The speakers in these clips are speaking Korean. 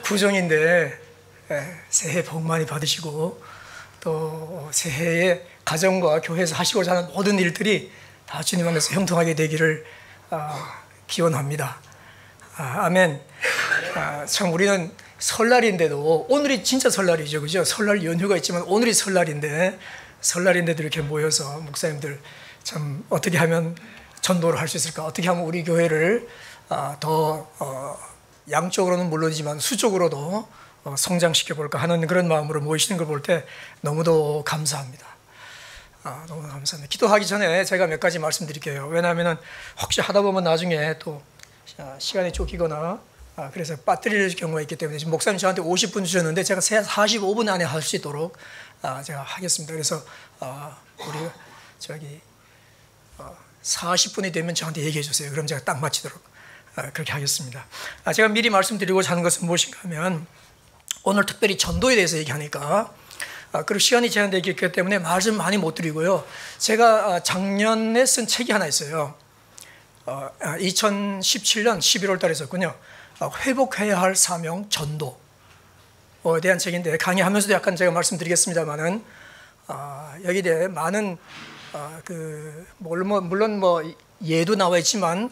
구정인데 새해 복 많이 받으시고 또 새해에 가정과 교회에서 하시고자 하는 모든 일들이 다 주님 안에서 형통하게 되기를 기원합니다. 아멘. 참 우리는 설날인데도 오늘이 진짜 설날이죠, 그죠? 설날 연휴가 있지만 오늘이 설날인데도 이렇게 모여서 목사님들 참 어떻게 하면 전도를 할 수 있을까? 어떻게 하면 우리 교회를 더 양적으로는 물론이지만 수적으로도 성장시켜 볼까 하는 그런 마음으로 모이시는 걸 볼 때 너무도 감사합니다. 너무 감사합니다. 기도하기 전에 제가 몇 가지 말씀드릴게요. 왜냐하면 혹시 하다 보면 나중에 또 시간이 쫓기거나 그래서 빠뜨릴 경우가 있기 때문에 지금 목사님 저한테 50분 주셨는데 제가 45분 안에 할 수 있도록 제가 하겠습니다. 그래서 우리 40분이 되면 저한테 얘기해 주세요. 그럼 제가 딱 맞추도록 그렇게 하겠습니다. 제가 미리 말씀드리고자 하는 것은 무엇인가 하면 오늘 특별히 전도에 대해서 얘기하니까 그리고 시간이 제한되어 있기 때문에 말씀 많이 못 드리고요. 제가 작년에 쓴 책이 하나 있어요. 2017년 11월 달에 썼군요. 회복해야 할 사명 전도에 대한 책인데 강의하면서도 약간 제가 말씀드리겠습니다만은 여기에 대해 많은 물론 예도 나와 있지만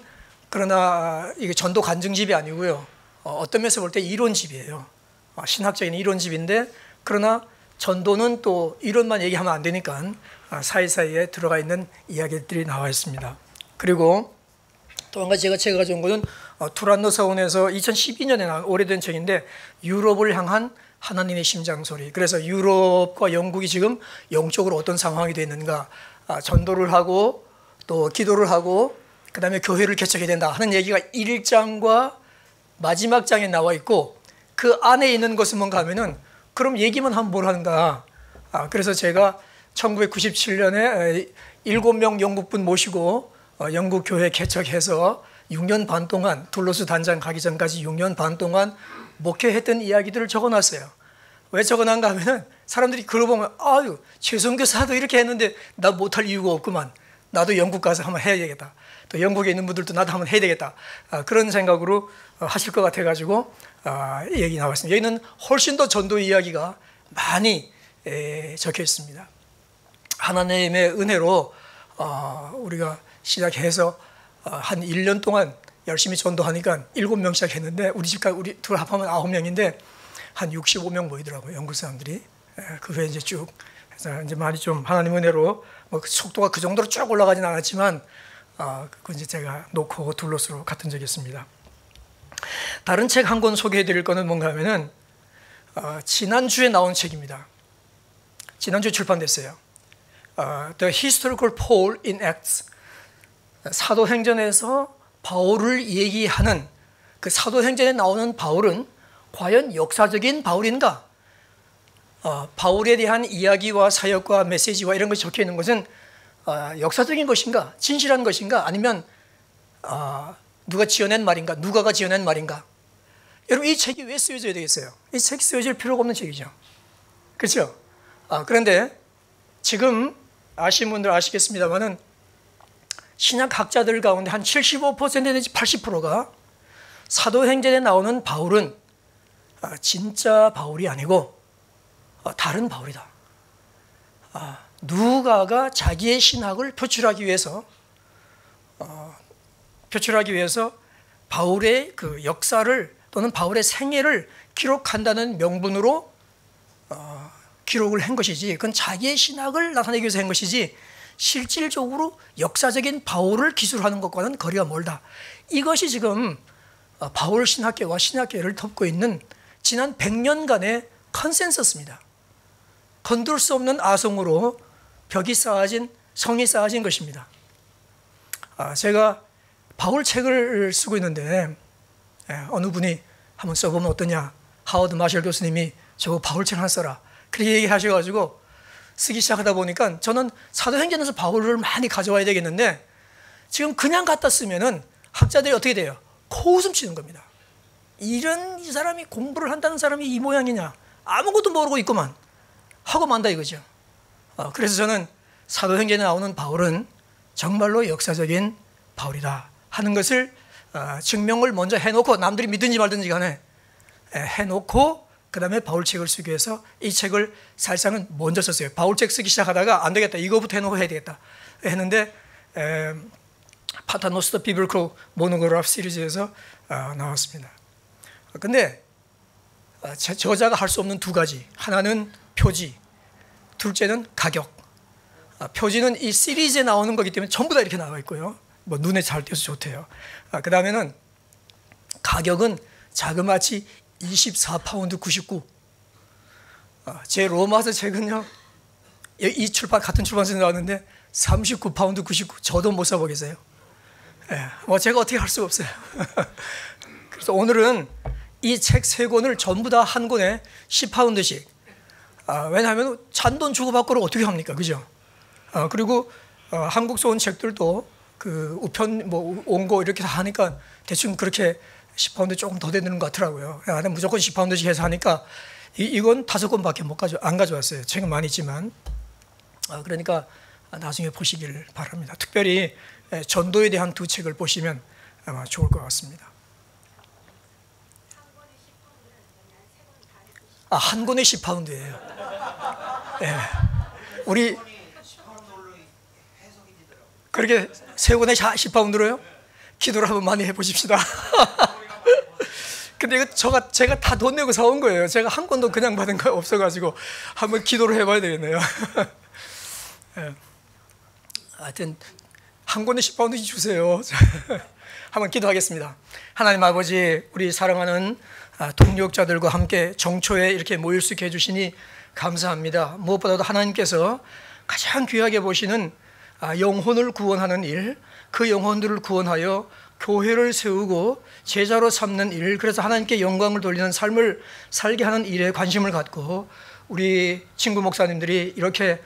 그러나 이게 전도 간증집이 아니고요. 어떤 면에서 볼 때 이론집이에요. 신학적인 이론집인데 그러나 전도는 또 이론만 얘기하면 안 되니까 사이사이에 들어가 있는 이야기들이 나와 있습니다. 그리고 또 한 가지 제가 책을 가져온 것은 투란노 서원에서 2012년에 나온 오래된 책인데 유럽을 향한 하나님의 심장소리. 그래서 유럽과 영국이 지금 영적으로 어떤 상황이 되어 있는가, 전도를 하고 또 기도를 하고 그 다음에 교회를 개척해야 된다 하는 얘기가 1장과 마지막 장에 나와 있고 그 안에 있는 것은 뭔가 하면은 그럼 얘기만 하면 뭘 하는가. 그래서 제가 1997년에 7명 영국분 모시고 영국 교회 개척해서 6년 반 동안 둘로스 단장 가기 전까지 6년 반 동안 목회했던 이야기들을 적어놨어요. 왜 적어놨는가 하면은 사람들이 그걸 보면 아유 최성교 사도 이렇게 했는데 나 못할 이유가 없구만. 나도 영국 가서 한번 해야 되겠다. 또 영국에 있는 분들도 나도 한번 해야 되겠다. 그런 생각으로 하실 것 같아가지고 얘기 나왔습니다. 여기는 훨씬 더 전도 이야기가 많이 적혀 있습니다. 하나님의 은혜로 우리가 시작해서 한 1년 동안 열심히 전도하니까 7명 시작했는데 우리 집까지 우리 둘 합하면 9명인데 한 65명 모이더라고요. 영국 사람들이. 그 후에 이제 쭉 해서 이제 많이 좀 하나님 은혜로 속도가 그 정도로 쭉 올라가진 않았지만 그건 이제 제가 놓고 둘로스로 같은 적이 있습니다. 다른 책 한 권 소개해 드릴 거는 뭔가 하면은 지난주에 나온 책입니다. 지난주에 출판됐어요. The Historical Paul in Acts. 사도행전에서 바울을 얘기하는 그 사도행전에 나오는 바울은 과연 역사적인 바울인가? 바울에 대한 이야기와 사역과 메시지와 이런 것이 적혀 있는 것은 역사적인 것인가? 진실한 것인가? 아니면 누가 지어낸 말인가? 누가가 지어낸 말인가? 여러분 이 책이 왜 쓰여져야 되겠어요? 이 책 쓰여질 필요가 없는 책이죠. 그렇죠? 그런데 지금 아시는 분들 아시겠습니다만은 신약학자들 가운데 한 75% 내지 80%가 사도행전에 나오는 바울은 진짜 바울이 아니고 다른 바울이다. 누가가 자기의 신학을 표출하기 위해서 바울의 그 역사를 또는 바울의 생애를 기록한다는 명분으로 기록을 한 것이지 그건 자기의 신학을 나타내기 위해서 한 것이지 실질적으로 역사적인 바울을 기술하는 것과는 거리가 멀다. 이것이 지금 바울 신학계와 신학계를 덮고 있는 지난 100년간의 컨센서스입니다. 건들 수 없는 아성으로 벽이 쌓아진 성이 쌓아진 것입니다. 제가 바울 책을 쓰고 있는데 어느 분이 한번 써보면 어떠냐. 하워드 마셜 교수님이 저거 바울 책 하나 써라. 그렇게 얘기하셔가지고 쓰기 시작하다 보니까 저는 사도행전에서 바울을 많이 가져와야 되겠는데 지금 그냥 갖다 쓰면은 학자들이 어떻게 돼요? 코웃음 치는 겁니다. 이 사람이 공부를 한다는 사람이 이 모양이냐? 아무것도 모르고 있구만. 하고 만다 이거죠. 그래서 저는 사도행전에 나오는 바울은 정말로 역사적인 바울이다 하는 것을 증명을 먼저 해놓고 남들이 믿든지 말든지 간에 해놓고 그 다음에 바울책을 쓰기 위해서 이 책을 사실상은 먼저 썼어요. 바울책 쓰기 시작하다가 안 되겠다, 이거부터 해놓고 해야 되겠다 했는데 파타노스터 비블리컬 모노그래프 시리즈에서 나왔습니다. 근데 저자가 할 수 없는 두 가지, 하나는 표지, 둘째는 가격. 표지는 이 시리즈에 나오는 거기 때문에 전부 다 이렇게 나와 있고요. 뭐 눈에 잘 띄어서 좋대요. 그 다음에는 가격은 자그마치 24파운드 99. 제 로마서 책은요, 이 같은 출판사에서 나왔는데 39파운드 99. 저도 못 사보겠어요. 뭐 제가 어떻게 할 수가 없어요. 그래서 오늘은 이 책 세 권을 전부 다 한 권에 10파운드씩. 왜냐하면 잔돈 주고받고를 어떻게 합니까, 그죠? 그리고 한국서 온 책들도 그 우편 뭐 원고 이렇게 다 하니까 대충 그렇게 10파운드 조금 더 되는 것 같더라고요. 무조건 10파운드씩 해서 하니까 이건 5권밖에 안 가져왔어요. 책은 많이 있지만. 그러니까 나중에 보시길 바랍니다. 특별히 전도에 대한 두 책을 보시면 아마 좋을 것 같습니다. 한 권에 10파운드예요. 네. 우리 그렇게 세 권에 10파운드로요? 기도를 한번 많이 해보십시다. 근데 이거 제가 다 돈 내고 사온 거예요. 제가 한 권도 그냥 받은 거 없어가지고 한번 기도를 해봐야 되겠네요. 네. 하여튼 한 권에 10파운드 주세요. 한번 기도하겠습니다. 하나님 아버지, 우리 사랑하는 동역자들과 함께 정초에 이렇게 모일 수 있게 해주시니 감사합니다. 무엇보다도 하나님께서 가장 귀하게 보시는 영혼을 구원하는 일, 그 영혼들을 구원하여 교회를 세우고 제자로 삼는 일, 그래서 하나님께 영광을 돌리는 삶을 살게 하는 일에 관심을 갖고 우리 친구 목사님들이 이렇게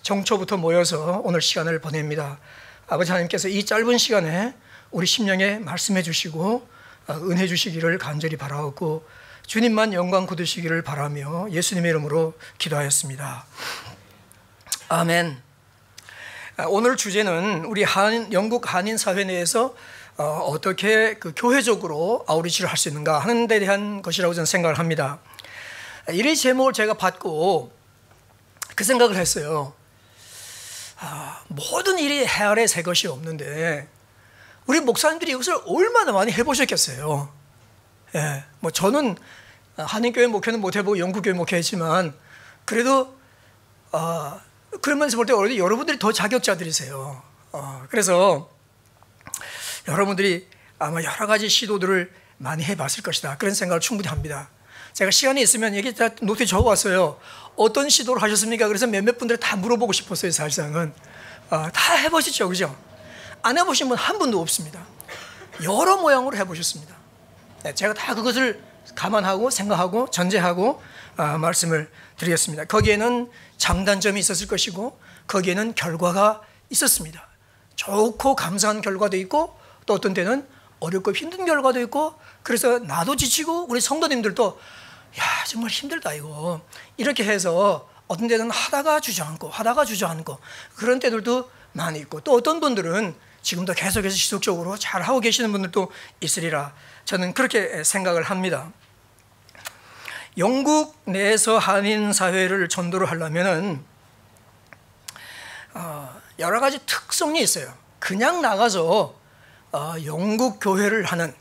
정초부터 모여서 오늘 시간을 보냅니다. 아버지 하나님께서 이 짧은 시간에 우리 심령에 말씀해 주시고 은혜 주시기를 간절히 바라옵고 주님만 영광 거두시기를 바라며 예수님의 이름으로 기도하였습니다. 아멘. 오늘 주제는 우리 영국 한인 사회 내에서 어떻게 그 교회적으로 아우리치를 할 수 있는가 하는 데 대한 것이라고 저는 생각을 합니다. 이 제목을 제가 받고 그 생각을 했어요. 모든 일이 해 아래 새 것이 없는데 우리 목사님들이 이것을 얼마나 많이 해보셨겠어요. 예, 뭐 저는 한인교회 목회는 못 해보고 영국교회 목회했지만 그래도 그러면서 볼 때 여러분들이 더 자격자들이세요. 그래서 여러분들이 아마 여러 가지 시도들을 많이 해봤을 것이다, 그런 생각을 충분히 합니다. 제가 시간이 있으면 여기 다 노트에 적어왔어요. 어떤 시도를 하셨습니까? 그래서 몇몇 분들 다 물어보고 싶었어요. 사실상은 다 해보시죠, 그죠? 안 해보신 분 한 분도 없습니다. 여러 모양으로 해보셨습니다. 제가 다 그것을 감안하고 생각하고 전제하고 말씀을 드리겠습니다. 거기에는 장단점이 있었을 것이고 거기에는 결과가 있었습니다. 좋고 감사한 결과도 있고 또 어떤 때는 어렵고 힘든 결과도 있고, 그래서 나도 지치고 우리 성도님들도 야 정말 힘들다 이거 이렇게 해서 어떤 때는 하다가 주저앉고 그런 때들도 많이 있고, 또 어떤 분들은 지금도 계속해서 지속적으로 잘하고 계시는 분들도 있으리라 저는 그렇게 생각을 합니다. 영국 내에서 한인 사회를 전도를 하려면은 여러 가지 특성이 있어요. 그냥 나가서 영국 교회를 하는,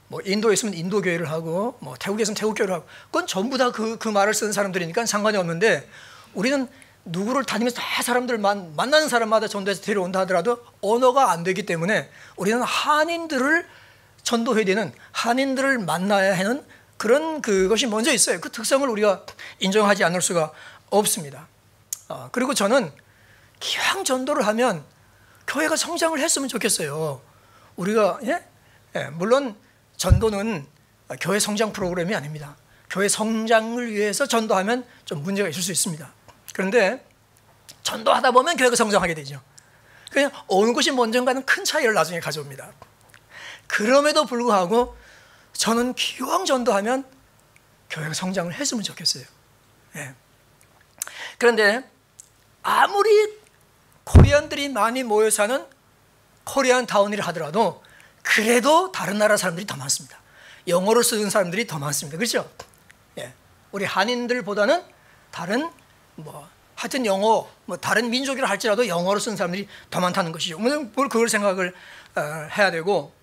뭐 인도에 있으면 인도 교회를 하고 뭐 태국에 있으면 태국 교회를 하고, 그건 전부 다 그 말을 쓰는 사람들이니까 상관이 없는데, 우리는 누구를 다니면서 다 사람들 만나는 사람마다 전도해서 데려온다 하더라도 언어가 안 되기 때문에 우리는 한인들을 전도해야 되는, 한인들을 만나야 하는 그런 그것이 먼저 있어요. 그 특성을 우리가 인정하지 않을 수가 없습니다. 그리고 저는 기왕 전도를 하면 교회가 성장을 했으면 좋겠어요. 우리가 물론 전도는 교회 성장 프로그램이 아닙니다. 교회 성장을 위해서 전도하면 좀 문제가 있을 수 있습니다. 그런데 전도하다 보면 교회가 성장하게 되죠. 그냥 어느 것이 먼저인가는 큰 차이를 나중에 가져옵니다. 그럼에도 불구하고 저는 기왕 전도하면 교회가 성장을 했으면 좋겠어요. 그런데 아무리 코리안들이 많이 모여 사는 코리안 타운이라 하더라도 그래도 다른 나라 사람들이 더 많습니다. 영어를 쓰는 사람들이 더 많습니다. 그렇죠? 예. 우리 한인들보다는 다른 하여튼 영어 다른 민족이라 할지라도 영어를 쓰는 사람들이 더 많다는 것이죠. 뭘 그걸 생각을 해야 되고,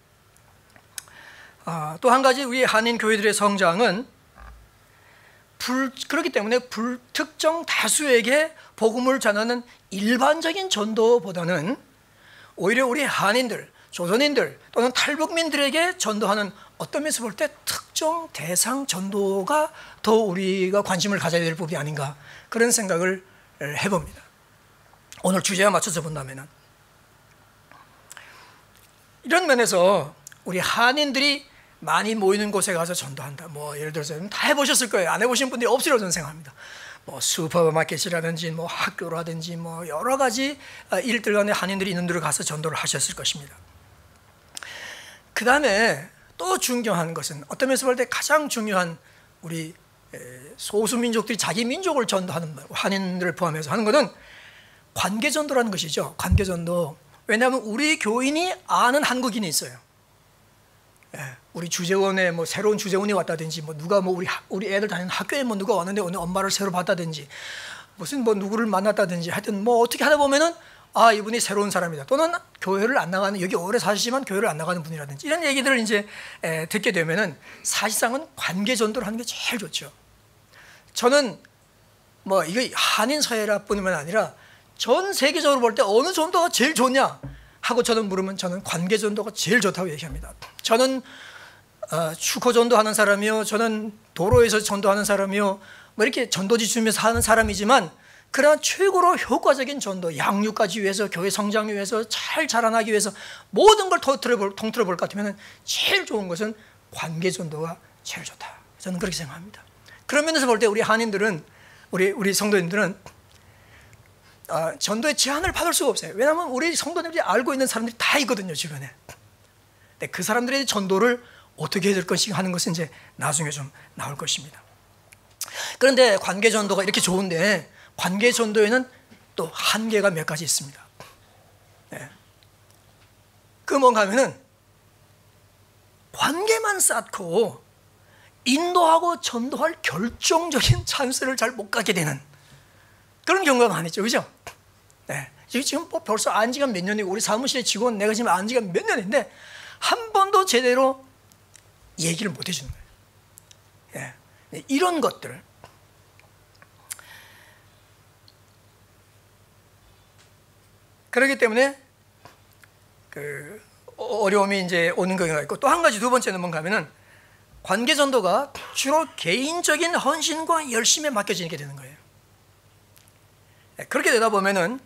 또 한 가지 우리 한인 교회들의 성장은 그렇기 때문에 불특정 다수에게 복음을 전하는 일반적인 전도보다는 오히려 우리 한인들, 조선인들 또는 탈북민들에게 전도하는 어떤 면에서 볼 때 특정 대상 전도가 더 우리가 관심을 가져야 될 부분이 아닌가, 그런 생각을 해봅니다. 오늘 주제에 맞춰서 본다면 이런 면에서 우리 한인들이 많이 모이는 곳에 가서 전도한다. 예를 들어서 다 해보셨을 거예요. 안 해보신 분들이 없으리라고 저는 생각합니다. 슈퍼마켓이라든지 학교라든지 여러 가지 일들 간에 한인들이 있는 데로 가서 전도를 하셨을 것입니다. 그 다음에 또 중요한 것은 어떤 면에서 볼 때 가장 중요한 우리 소수민족들이 자기 민족을 전도하는, 한인들을 포함해서 하는 것은 관계전도라는 것이죠. 관계전도. 왜냐하면 우리 교인이 아는 한국인이 있어요. 우리 주재원에 새로운 주재원이 왔다든지 누가 우리 애들 다니는 학교에 누가 왔는데 오늘 엄마를 새로 봤다든지 무슨 누구를 만났다든지 하여튼 어떻게 하다 보면은 이분이 새로운 사람이다, 또는 교회를 안 나가는, 여기 오래 사시지만 교회를 안 나가는 분이라든지 이런 얘기들을 이제 듣게 되면은 사실상은 관계 전도를 하는 게 제일 좋죠. 저는 이거 한인 사회라뿐만 아니라 전 세계적으로 볼 때 어느 전도가 제일 좋냐 하고 저는 물으면 저는 관계 전도가 제일 좋다고 얘기합니다. 저는 축구 전도하는 사람이요, 저는 도로에서 전도하는 사람이요, 이렇게 전도지 주면서 하는 사람이지만, 그러나 최고로 효과적인 전도, 양육까지 위해서, 교회 성장을 위해서, 잘 자라나기 위해서 모든 걸 통틀어 볼 것 같으면 제일 좋은 것은 관계 전도가 제일 좋다. 저는 그렇게 생각합니다. 그런 면에서 볼 때 우리 한인들은, 우리 성도님들은 전도의 제한을 받을 수가 없어요. 왜냐하면 우리 성도님들이 알고 있는 사람들이 다 있거든요, 주변에. 근데 그 사람들의 전도를 어떻게 해야 될 것인가 하는 것은 이제 나중에 좀 나올 것입니다. 그런데 관계 전도가 이렇게 좋은데 관계 전도에는 또 한계가 몇 가지 있습니다. 그 뭔가 하면은 관계만 쌓고 인도하고 전도할 결정적인 찬스를 잘 못 갖게 되는 그런 경우가 많았죠, 그죠? 지금 벌써 안 지가 몇 년이고, 우리 사무실의 직원 내가 지금 안 지가 몇 년인데 한 번도 제대로 얘기를 못 해주는 거예요. 이런 것들, 그렇기 때문에 그 어려움이 이제 오는 경우가 있고, 또 한 가지, 두 번째는 뭔가 하면은 관계 전도가 주로 개인적인 헌신과 열심에 맡겨지게 되는 거예요. 그렇게 되다 보면은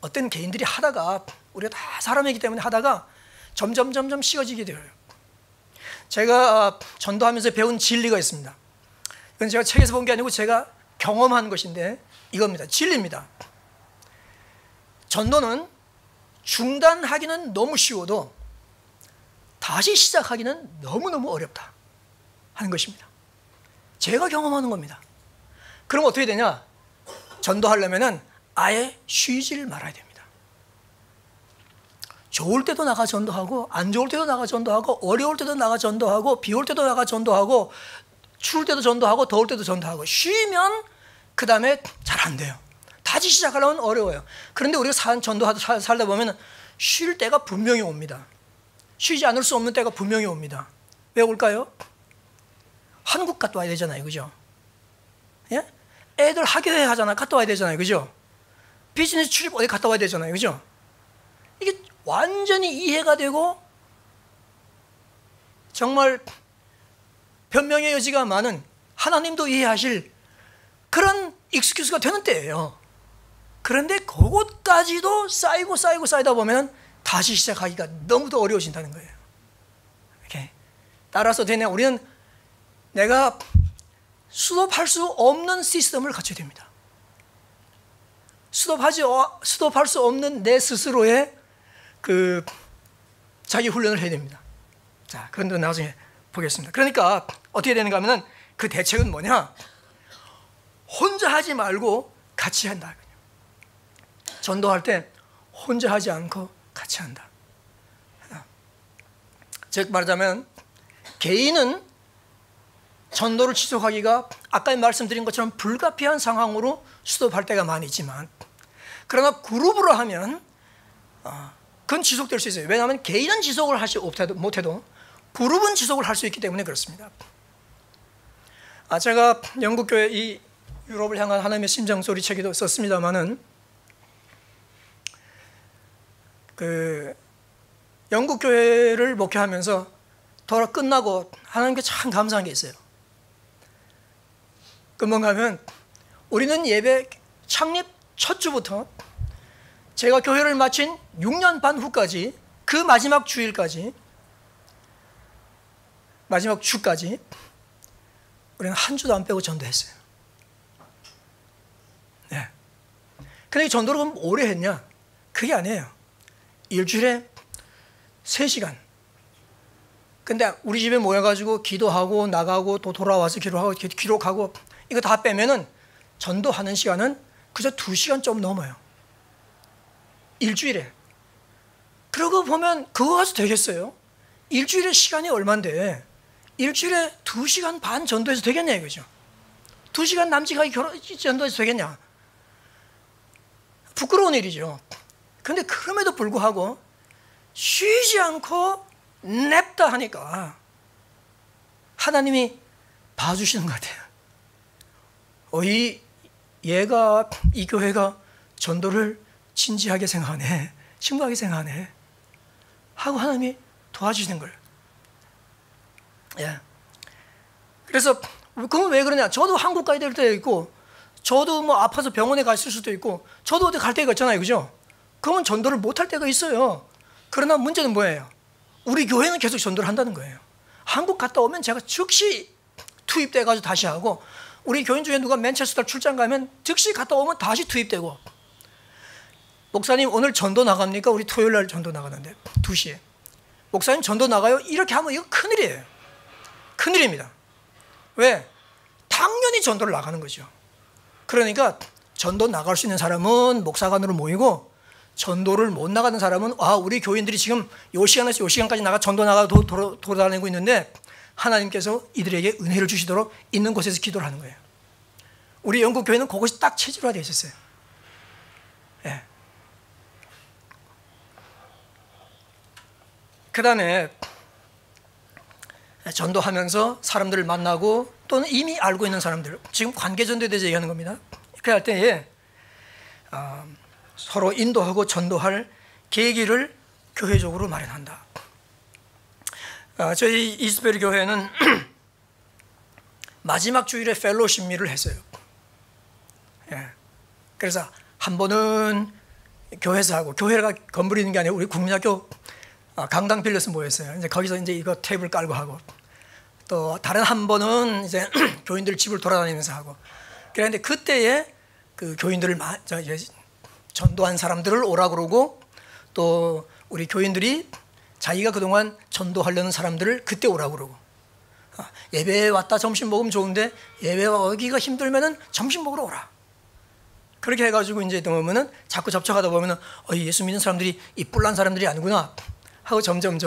어떤 개인들이 하다가, 우리가 다 사람이기 때문에 하다가 점점 식어지게 돼요. 제가 전도하면서 배운 진리가 있습니다. 이건 제가 책에서 본 게 아니고 제가 경험한 것인데 이겁니다. 진리입니다. 전도는 중단하기는 너무 쉬워도 다시 시작하기는 너무너무 어렵다 하는 것입니다. 제가 경험하는 겁니다. 그럼 어떻게 되냐? 전도하려면은 아예 쉬지를 말아야 됩니다. 좋을 때도 나가 전도하고, 안 좋을 때도 나가 전도하고, 어려울 때도 나가 전도하고, 비 올 때도 나가 전도하고, 추울 때도 전도하고, 더울 때도 전도하고. 쉬면 그 다음에 잘 안 돼요. 다시 시작하려면 어려워요. 그런데 우리가 전도하다 살다 보면 쉴 때가 분명히 옵니다. 쉬지 않을 수 없는 때가 분명히 옵니다. 왜 올까요? 한국 갔다 와야 되잖아요, 그죠? 예? 애들 학교에 하잖아요. 갔다 와야 되잖아요, 그죠? 비즈니스 출입 어디 갔다 와야 되잖아요, 그죠? 이게 완전히 이해가 되고 정말 변명의 여지가 많은, 하나님도 이해하실 그런 익스큐스가 되는 때예요. 그런데 그것까지도 쌓이다 보면 다시 시작하기가 너무도 어려워진다는 거예요. 이렇게. 따라서 우리는 내가 스톱할 수 없는 시스템을 갖춰야 됩니다. 스톱할 수 없는 내 스스로의 그 자기 훈련을 해야 됩니다. 자, 그건 또 나중에 보겠습니다. 그러니까 어떻게 되는가 하면은 그 대책은 뭐냐? 혼자 하지 말고 같이 한다. 전도할 때 혼자 하지 않고 같이 한다. 즉 말하자면 개인은 전도를 지속하기가 아까 말씀드린 것처럼 불가피한 상황으로 스톱할 때가 많이 있지만, 그러나 그룹으로 하면 그건 지속될 수 있어요. 왜냐하면 개인은 지속을 하지 못해도 그룹은 지속을 할 수 있기 때문에 그렇습니다. 제가 영국교회 이 유럽을 향한 하나님의 심장소리 책에도 썼습니다마는, 영국교회를 목회하면서 더 끝나고 하나님께 참 감사한 게 있어요. 그 뭔가 하면, 우리는 예배 창립 첫 주부터 제가 교회를 마친 6년 반 후까지, 그 마지막 주일까지, 마지막 주까지 우리는 한 주도 안 빼고 전도했어요. 네. 근데 전도를 그럼 오래 했냐? 그게 아니에요. 일주일에 3시간. 근데 우리 집에 모여가지고 기도하고 나가고 또 돌아와서 기록하고 이거 다 빼면은 전도하는 시간은 그저 2시간 좀 넘어요. 일주일에. 그러고 보면 그거 가지고 되겠어요? 일주일에 시간이 얼만데 일주일에 2시간 반 전도해서 되겠냐 이거죠. 2시간 남짓하게 전도해서 되겠냐. 부끄러운 일이죠. 그런데 그럼에도 불구하고 쉬지 않고 냅다 하니까 하나님이 봐주시는 것 같아요. 이 교회가 전도를 진지하게 생각하네, 심각하게 생각하네 하고 하나님이 도와주시는 거예요. 예. 그래서 그건 왜 그러냐? 저도 한국 가야 될 때도 있고, 저도 뭐 아파서 병원에 갔을 수도 있고, 저도 어디 갈 때가 있잖아요, 그죠? 그러면 전도를 못 할 때가 있어요. 그러나 문제는 뭐예요? 우리 교회는 계속 전도를 한다는 거예요. 한국 갔다 오면 제가 즉시 투입돼가지고 다시 하고, 우리 교인 중에 누가 맨체스터 출장 가면 즉시 갔다 오면 다시 투입되고, 목사님 오늘 전도 나갑니까? 우리 토요일 날 전도 나가는데 2시에 목사님 전도 나가요? 이렇게 하면 이거 큰일이에요. 큰일입니다. 왜? 당연히 전도를 나가는 거죠. 그러니까 전도 나갈 수 있는 사람은 목사관으로 모이고, 전도를 못 나가는 사람은 우리 교인들이 지금 요 시간에서 요 시간까지 나가 전도 나가 돌아다니고 있는데 하나님께서 이들에게 은혜를 주시도록 있는 곳에서 기도를 하는 거예요. 우리 영국 교회는 그것이 딱 체질화되어 있었어요. 예. 그 다음에 전도하면서 사람들을 만나고, 또는 이미 알고 있는 사람들, 지금 관계전도에 대해서 얘기하는 겁니다. 그렇게 할 때에 서로 인도하고 전도할 계기를 교회적으로 마련한다. 저희 이스베리 교회는 마지막 주일에 펠로십미를 했어요. 예. 그래서 한 번은 교회에서 하고, 교회가 건물이 있는 게 아니고 우리 국민학교 강당 빌려서 모였어요. 이제 거기서 이제 이거 테이블 깔고 하고, 또 다른 한 번은 이제 교인들 집을 돌아다니면서 하고. 그런데 그때에 그 교인들을 전도한 사람들을 오라 그러고, 또 우리 교인들이 자기가 그동안 전도하려는 사람들을 그때 오라 그러고, 예배에 왔다 점심 먹으면 좋은데 예배 오기가 힘들면은 점심 먹으러 오라. 그렇게 해가지고 이제 보면은 자꾸 접촉하다 보면은 예수 믿는 사람들이 이 뿔난 사람들이 아니구나 하고 점점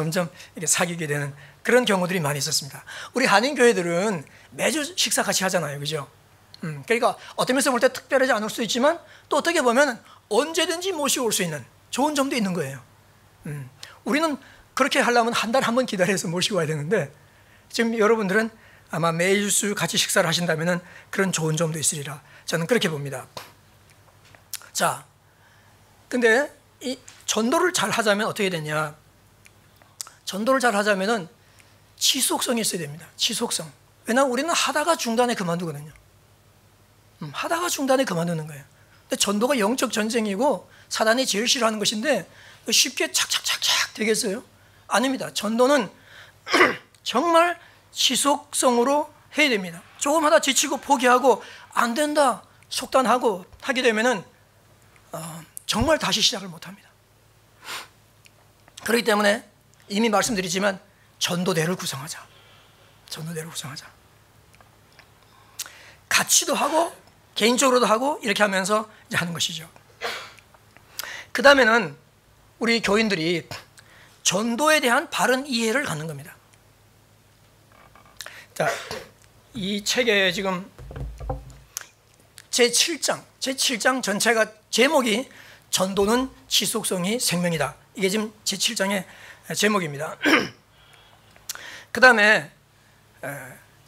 이렇게 사귀게 되는 그런 경우들이 많이 있었습니다. 우리 한인 교회들은 매주 식사 같이 하잖아요, 그죠? 그러니까 어떤 면에서 볼 때 특별하지 않을 수 있지만, 또 어떻게 보면 언제든지 모시고 올 수 있는 좋은 점도 있는 거예요. 우리는 그렇게 하려면 한 달에 한 번 기다려서 모시고 와야 되는데, 지금 여러분들은 아마 매일 같이 식사를 하신다면 그런 좋은 점도 있으리라 저는 그렇게 봅니다. 자, 근데 이 전도를 잘 하자면 어떻게 되냐? 전도를 잘 하자면은 지속성이 있어야 됩니다. 지속성. 왜냐하면 우리는 하다가 중단에 그만두거든요. 하다가 중단에 그만두는 거예요. 근데 전도가 영적 전쟁이고 사단이 제일 싫어하는 것인데 쉽게 착착착착 되겠어요? 아닙니다. 전도는 정말 지속성으로 해야 됩니다. 조금 하다 지치고 포기하고 안 된다 속단하고 하게 되면은 정말 다시 시작을 못합니다. 그렇기 때문에 이미 말씀드리지만 전도대를 구성하자. 전도대를 구성하자. 같이도 하고 개인적으로도 하고 이렇게 하면서 이제 하는 것이죠. 그 다음에는 우리 교인들이 전도에 대한 바른 이해를 갖는 겁니다. 자, 이 책에 지금 제7장 전체가 제목이 전도는 지속성이 생명이다. 이게 지금 제7장의 제목입니다. 그 다음에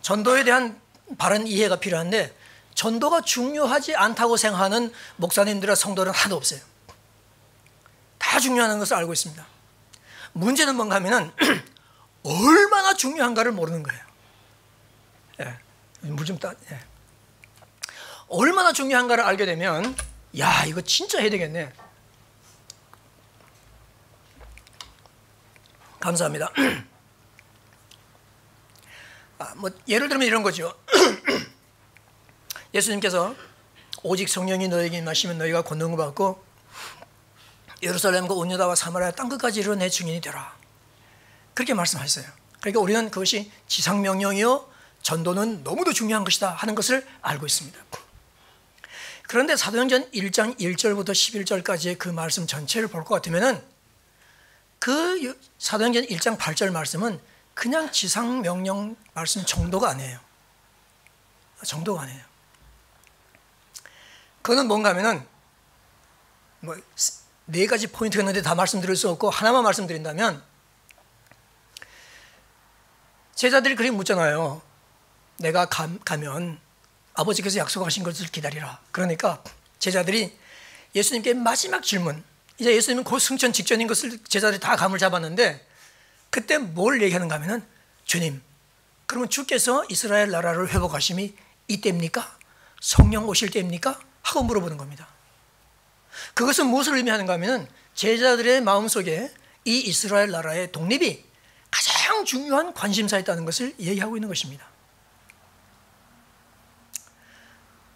전도에 대한 바른 이해가 필요한데, 전도가 중요하지 않다고 생각하는 목사님들과 성도는 하나도 없어요. 다 중요한 것을 알고 있습니다. 문제는 뭔가 하면은 얼마나 중요한가를 모르는 거예요. 물 좀 따. 얼마나 중요한가를 알게 되면, 야, 이거 진짜 해야 되겠네. 감사합니다. 예를 들면 이런 거죠. 예수님께서 오직 성령이 너에게 임하시면 너희가 권능을 받고 예루살렘과 온 유다와 사마리아 땅끝까지 이르러 내 증인이 되라. 그렇게 말씀하셨어요. 그러니까 우리는 그것이 지상명령이요 전도는 너무도 중요한 것이다 하는 것을 알고 있습니다. 그런데 사도행전 1장 1절부터 11절까지의 그 말씀 전체를 볼 것 같으면은, 그 사도행전 1장 8절 말씀은 그냥 지상명령 말씀 정도가 아니에요. 정도가 아니에요. 그거는 뭔가 하면은 네 가지 포인트가 있는데 다 말씀드릴 수 없고 하나만 말씀드린다면, 제자들이 그렇게 묻잖아요. 내가 가면 아버지께서 약속하신 것을 기다리라. 그러니까 제자들이 예수님께 마지막 질문, 이제 예수님은 곧 승천 직전인 것을 제자들이 다 감을 잡았는데, 그때 뭘 얘기하는가 하면은, 주님, 그러면 주께서 이스라엘 나라를 회복하심이 이때입니까? 성령 오실 때입니까? 하고 물어보는 겁니다. 그것은 무엇을 의미하는가 하면은, 제자들의 마음속에 이 이스라엘 나라의 독립이 가장 중요한 관심사였다는 것을 얘기하고 있는 것입니다.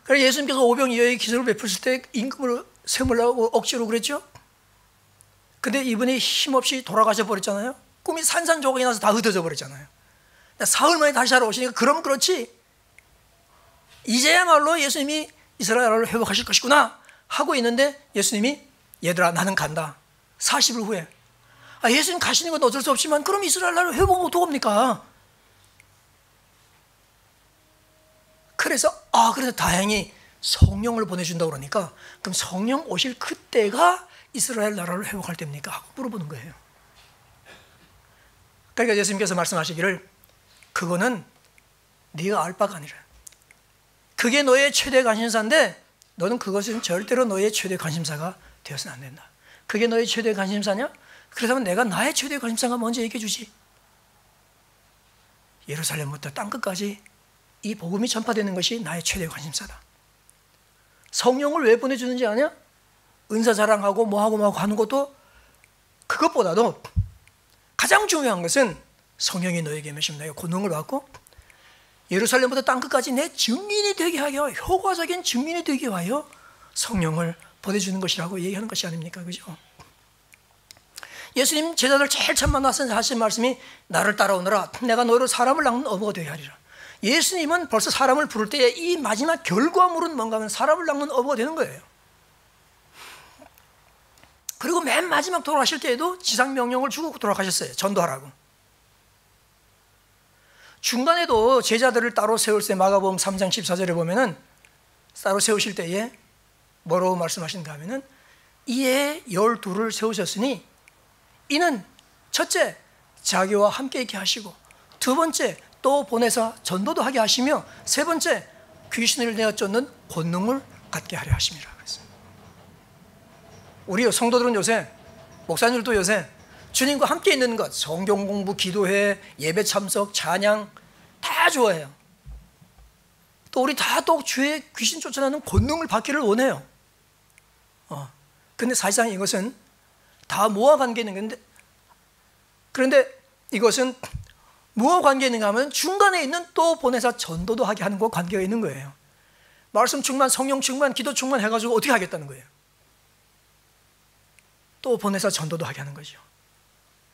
그래서 예수님께서 오병이어의 기술을 베풀 때 임금을 세우려고 억지로 그랬죠. 근데 이분이 힘없이 돌아가셔 버렸잖아요. 꿈이 산산조각이 나서 다 흩어져 버렸잖아요. 사흘 만에 다시 살아오시니까 그럼 그렇지, 이제야말로 예수님이 이스라엘을 회복하실 것이구나 하고 있는데, 예수님이 얘들아 나는 간다. 40일 후에. 예수님 가시는 건 어쩔 수 없지만 그럼 이스라엘 나라를 회복하면 어떡합니까? 그래서 다행히 성령을 보내준다고 그러니까, 그럼 성령 오실 그때가 이스라엘 나라를 회복할 때입니까? 하고 물어보는 거예요. 그러니까 예수님께서 말씀하시기를, 그거는 네가 알 바가 아니라, 그게 너의 최대 관심사인데 너는 그것은 절대로 너의 최대 관심사가 되어서는 안 된다. 그게 너의 최대 관심사냐? 그렇다면 내가 나의 최대 관심사가 먼저 얘기해 주지. 예루살렘부터 땅끝까지 이 복음이 전파되는 것이 나의 최대 관심사다. 성령을 왜 보내주는지 아냐? 은사 자랑하고 뭐하고 하는 것도, 그것보다도 가장 중요한 것은 성령이 너에게 임하시면 너희가 권능을 받고 예루살렘부터 땅끝까지 내 증인이 되게 하여, 효과적인 증인이 되게 하여 성령을 보내주는 것이라고 얘기하는 것이 아닙니까? 그죠? 예수님 제자들 제일 처음 만나서 하신 말씀이 나를 따라오너라. 내가 너를 사람을 낳는 어부가 되게 하리라. 예수님은 벌써 사람을 부를 때에 이 마지막 결과물은 뭔가 하면 사람을 낳는 어부가 되는 거예요. 그리고 맨 마지막 돌아가실 때에도 지상명령을 주고 돌아가셨어요. 전도하라고. 중간에도 제자들을 따로 세울 때 마가복음 3장 14절에 보면은, 따로 세우실 때에 뭐라고 말씀하신가 하면은, 이에 12를 세우셨으니 이는 첫째 자기와 함께 있게 하시고, 두 번째 또 보내사 전도도 하게 하시며, 세 번째 귀신을 내어 쫓는 권능을 갖게 하려 하심이라 그랬어요. 우리 성도들은 요새, 목사님들도 요새 주님과 함께 있는 것, 성경 공부, 기도회, 예배 참석, 찬양 다 좋아해요. 또 우리 다 또 주의 귀신 쫓아내는 권능을 받기를 원해요. 근데 사실상 이것은 다 뭐와 관계 있는 건데, 그런데 이것은 뭐와 관계 있는가 하면 중간에 있는 또 보내서 전도도 하게 하는 것과 관계가 있는 거예요. 말씀 충만, 성령 충만, 기도 충만 해가지고 어떻게 하겠다는 거예요? 또 보내서 전도도 하게 하는 거죠.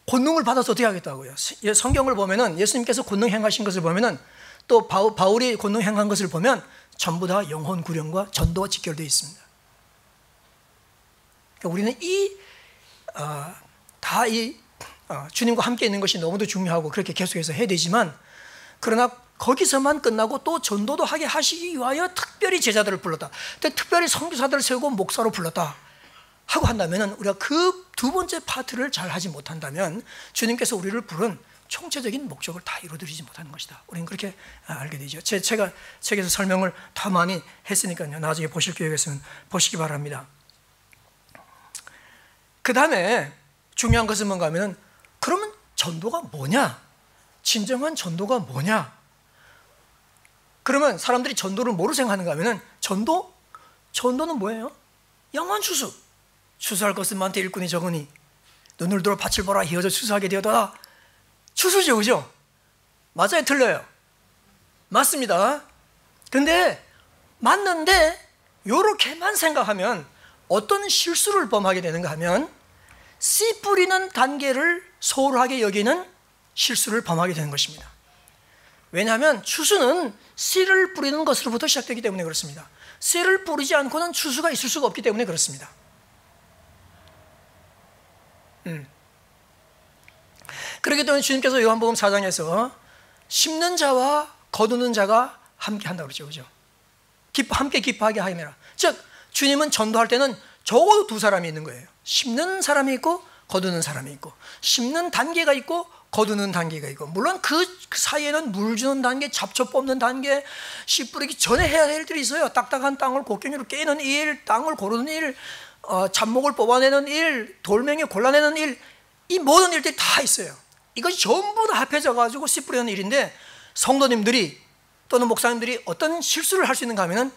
권능을 받아서 어떻게 하겠다고요? 성경을 보면은, 예수님께서 권능 행하신 것을 보면은, 또 바울이 권능 행한 것을 보면 전부 다 영혼 구령과 전도와 직결되어 있습니다. 그러니까 우리는 주님과 함께 있는 것이 너무도 중요하고 그렇게 계속해서 해야 되지만, 그러나 거기서만 끝나고 또 전도도 하게 하시기 위하여 특별히 제자들을 불렀다. 특별히 선교사들을 세우고 목사로 불렀다 하고 한다면, 우리가 그 두 번째 파트를 잘 하지 못한다면 주님께서 우리를 부른 총체적인 목적을 다 이루어드리지 못하는 것이다. 우리는 그렇게 알게 되죠. 제가 책에서 설명을 더 많이 했으니까요. 나중에 보실 기회가 있으면 보시기 바랍니다. 그 다음에 중요한 것은 뭔가 하면, 그러면 전도가 뭐냐? 진정한 전도가 뭐냐? 그러면 사람들이 전도를 뭐로 생각하는가 하면, 전도는 뭐예요? 영원 추수. 추수할 것은 많되 일꾼이 적으니 눈을 들어 밭을 보라 희어져 추수하게 되었다. 추수죠, 그죠? 맞아요, 틀려요? 맞습니다. 근데 맞는데 요렇게만 생각하면 어떤 실수를 범하게 되는가 하면, 씨 뿌리는 단계를 소홀하게 여기는 실수를 범하게 되는 것입니다. 왜냐하면 추수는 씨를 뿌리는 것으로부터 시작되기 때문에 그렇습니다. 씨를 뿌리지 않고는 추수가 있을 수가 없기 때문에 그렇습니다. 그렇기 때문에 주님께서 요한복음 4장에서 심는 자와 거두는 자가 함께 한다고 그러죠, 그죠? 함께 기뻐하게 하여라. 즉 주님은 전도할 때는 적어도 두 사람이 있는 거예요. 심는 사람이 있고 거두는 사람이 있고, 심는 단계가 있고 거두는 단계가 있고, 물론 그 사이에는 물 주는 단계, 잡초 뽑는 단계, 씨 뿌리기 전에 해야 할 일들이 있어요. 딱딱한 땅을 곡괭이로 깨는 일, 땅을 고르는 일, 잡목을 뽑아내는 일, 돌멩이 골라내는 일, 이 모든 일들이 다 있어요. 이것이 전부 다 합해져 가지고 씨 뿌리는 일인데, 성도님들이 또는 목사님들이 어떤 실수를 할 수 있는가 하면,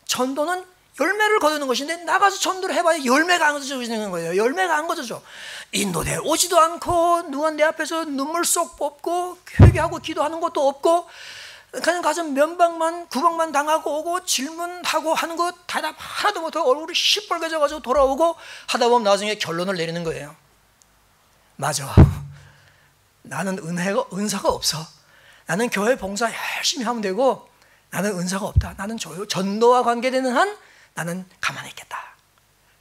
전도는 열매를 거두는 것인데 나가서 전도를 해봐야 열매가 안 거둬지는 거예요. 열매가 안 거둬져. 인도돼 오지도 않고, 누가 내 앞에서 눈물 쏙 뽑고 회개하고 기도하는 것도 없고, 그냥 가서 면박만 구박만 당하고 오고 질문하고 하는 거 대답 하나도 못하고 얼굴이 시뻘개져 가지고 돌아오고 하다 보면 나중에 결론을 내리는 거예요. 맞아, 나는 은사가 없어. 나는 교회 봉사 열심히 하면 되고 나는 은사가 없다. 나는 전도와 관계되는 한 나는 가만히 있겠다.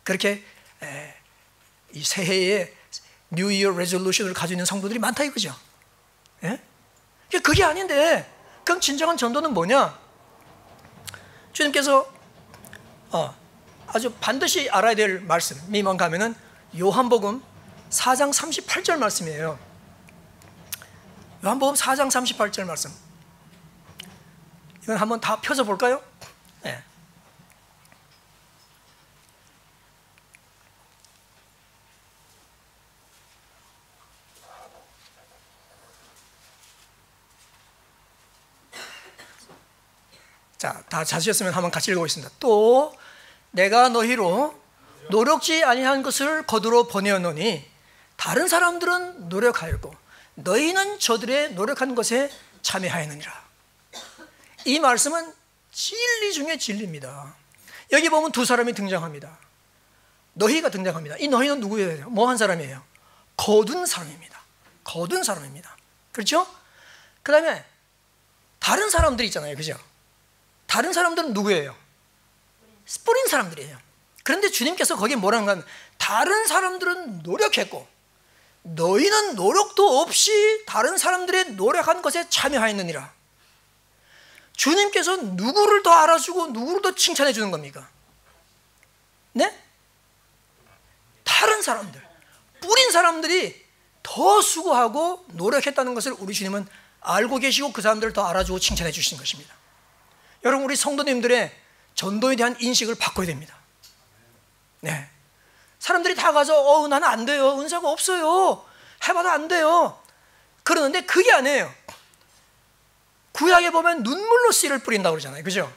그렇게 이 새해에 New Year Resolution을 가지고 있는 성도들이 많다 이거죠. 예? 그게 아닌데, 그럼 진정한 전도는 뭐냐? 주님께서 아주 반드시 알아야 될 말씀이만 가면은 요한복음 4장 38절 말씀이에요. 요한복음 4장 38절 말씀. 이건 한번 다 펴서 볼까요? 네. 자, 다 찾으셨으면 한번 같이 읽어보겠습니다. 또 내가 너희로 노력지 아니한 것을 거두러 보내었노니 다른 사람들은 노력하였고 너희는 저들의 노력한 것에 참여하였느니라. 이 말씀은 진리 중에 진리입니다. 여기 보면 두 사람이 등장합니다. 너희가 등장합니다. 이 너희는 누구예요? 뭐 한 사람이에요? 거둔 사람입니다. 거둔 사람입니다. 그렇죠? 그 다음에 다른 사람들이 있잖아요. 그죠? 다른 사람들은 누구예요? 뿌린 사람들이에요. 그런데 주님께서 거기에 뭐라는 건, 다른 사람들은 노력했고 너희는 노력도 없이 다른 사람들의 노력한 것에 참여하였느니라. 주님께서 누구를 더 알아주고 누구를 더 칭찬해 주는 겁니까? 네? 다른 사람들, 뿌린 사람들이 더 수고하고 노력했다는 것을 우리 주님은 알고 계시고 그 사람들을 더 알아주고 칭찬해 주시는 것입니다. 여러분, 우리 성도님들의 전도에 대한 인식을 바꿔야 됩니다. 네. 사람들이 다 가서 나는 안 돼요, 은사가 없어요, 해봐도 안 돼요 그러는데 그게 아니에요. 구약에 보면 눈물로 씨를 뿌린다고 그러잖아요. 그죠?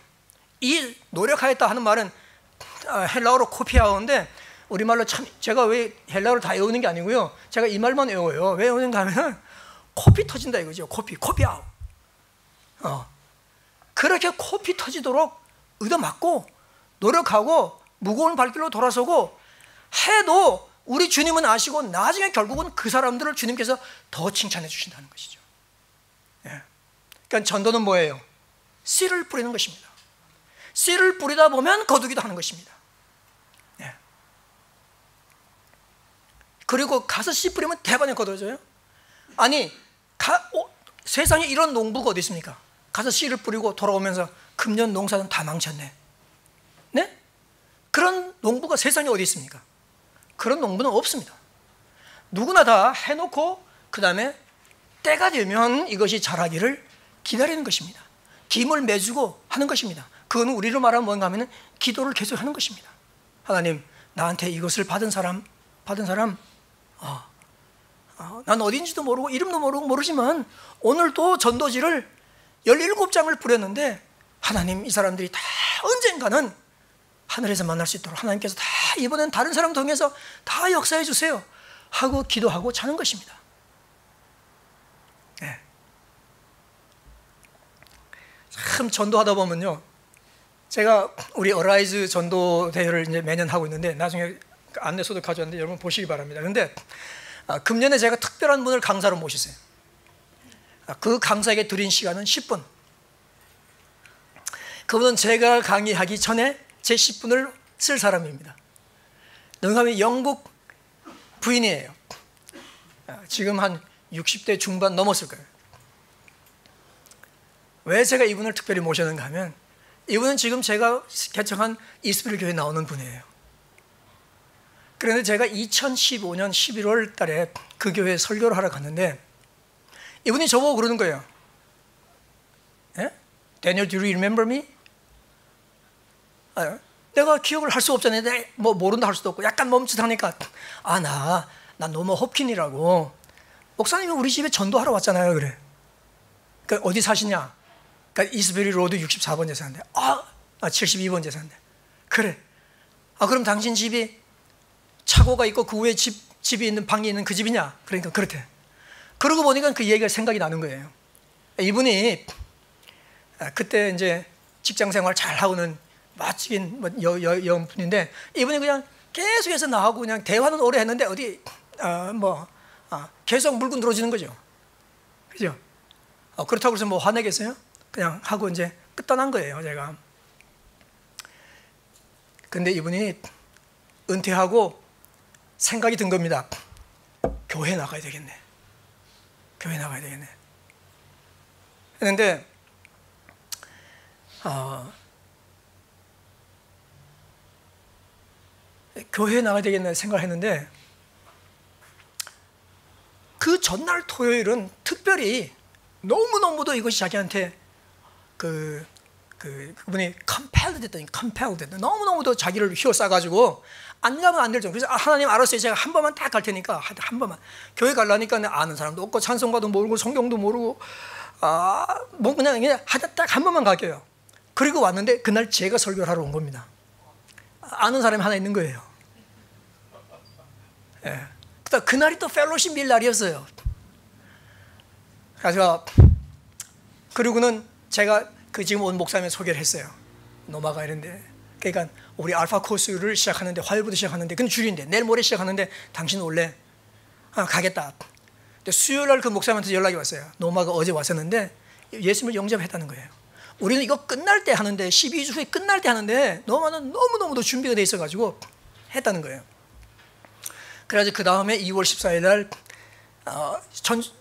이 노력하였다 하는 말은 헬라어로 코피아어인데, 우리말로 참 제가 왜 헬라어를 다 외우는 게 아니고요, 제가 이 말만 외워요. 왜 외우는가 하면 코피 터진다 이거죠. 코피아웃. 그렇게 코피 터지도록 얻어맞고 노력하고 무거운 발길로 돌아서고 해도 우리 주님은 아시고 나중에 결국은 그 사람들을 주님께서 더 칭찬해 주신다는 것이죠. 예. 그러니까 전도는 뭐예요? 씨를 뿌리는 것입니다. 씨를 뿌리다 보면 거두기도 하는 것입니다. 예. 그리고 가서 씨 뿌리면 대반에 거둬져요? 아니, 세상에 이런 농부가 어디 있습니까? 가서 씨를 뿌리고 돌아오면서 금년 농사는 다 망쳤네. 네? 그런 농부가 세상에 어디 있습니까? 그런 농부는 없습니다. 누구나 다 해놓고 그 다음에 때가 되면 이것이 자라기를 기다리는 것입니다. 김을 매주고 하는 것입니다. 그건 우리로 말하면 뭔가 하면 기도를 계속 하는 것입니다. 하나님, 나한테 이것을 받은 사람, 난 어딘지도 모르고 이름도 모르고 모르지만 오늘도 전도지를 17장을 뿌렸는데 하나님, 이 사람들이 다 언젠가는 하늘에서 만날 수 있도록 하나님께서 다 이번엔 다른 사람 통해서 다 역사해 주세요 하고 기도하고 자는 것입니다. 네. 참 전도하다 보면요, 제가 우리 어라이즈 전도 대회를 이제 매년 하고 있는데 나중에 안내서도 가져왔는데 여러분 보시기 바랍니다. 그런데 금년에 제가 특별한 분을 강사로 모셨어요. 그 강사에게 드린 시간은 10분. 그분은 제가 강의하기 전에 제 10분을 쓸 사람입니다. 능하면 영국 부인이에요. 지금 한 60대 중반 넘었을 거예요. 왜 제가 이분을 특별히 모셨는가 하면 이분은 지금 제가 개척한 이스라엘 교회에 나오는 분이에요. 그런데 제가 2015년 11월 달에 그 교회에 설교를 하러 갔는데 이분이 저보고 그러는 거예요. 예? Daniel, do you remember me? 내가 기억을 할 수 없잖아요. 뭐 모른다 할 수도 없고 약간 멈칫하니까 나 노머 홉킨이라고 목사님이 우리 집에 전도하러 왔잖아요. 그래. 그러니까 어디 사시냐? 그러니까 이스베리 로드 64번째 사는데 72번째 사는데 그래. 그럼 당신 집이 차고가 있고 그 위에 집이 있는 방이 있는 그 집이냐? 그러니까 그렇대. 그러고 보니까 그 얘기가 생각이 나는 거예요. 이분이 그때 이제 직장 생활 잘 하고는 멋진 여분인데 이분이 그냥 계속해서 나하고 그냥 대화는 오래 했는데 어디 계속 물고 늘어지는 거죠. 그죠? 그렇다고 해서 뭐 화내겠어요? 그냥 하고 이제 끝난 거예요, 제가. 근데 이분이 은퇴하고 생각이 든 겁니다. 교회 나가야 되겠네. 교회 나가야 되겠네. 했는데 교회에 나가야 되겠네 생각했는데 그 전날 토요일은 특별히 너무너무도 이것이 자기한테 그분이 compelled 했더니 너무너무도 자기를 휘어싸가지고 안 가면 안 될 정도. 그래서 하나님 알았어요. 제가 한 번만 딱 갈 테니까 한 번만. 교회 가려니까 아는 사람도 없고 찬송가도 모르고 성경도 모르고 뭐 그냥 딱 한 번만 갈게요. 그리고 왔는데 그날 제가 설교를 하러 온 겁니다. 아는 사람이 하나 있는 거예요. 예. 그날이 또 펠로십 밀 날이었어요. 그래서 그리고는 제가 그 지금 온 목사님의 소개를 했어요. 노마가 이런데 그러니까 우리 알파 코스를 시작하는데 화요일부터 시작하는데 그건 주일인데 내일 모레 시작하는데 당신 올래? 가겠다. 근데 수요일 날 그 목사님한테 연락이 왔어요. 노마가 어제 왔었는데 예수님을 영접했다는 거예요. 우리는 이거 끝날 때 하는데 12주 후에 끝날 때 하는데 노마는 너무너무도 준비가 돼 있어가지고 했다는 거예요. 그래가지고 그 다음에 2월 14일 날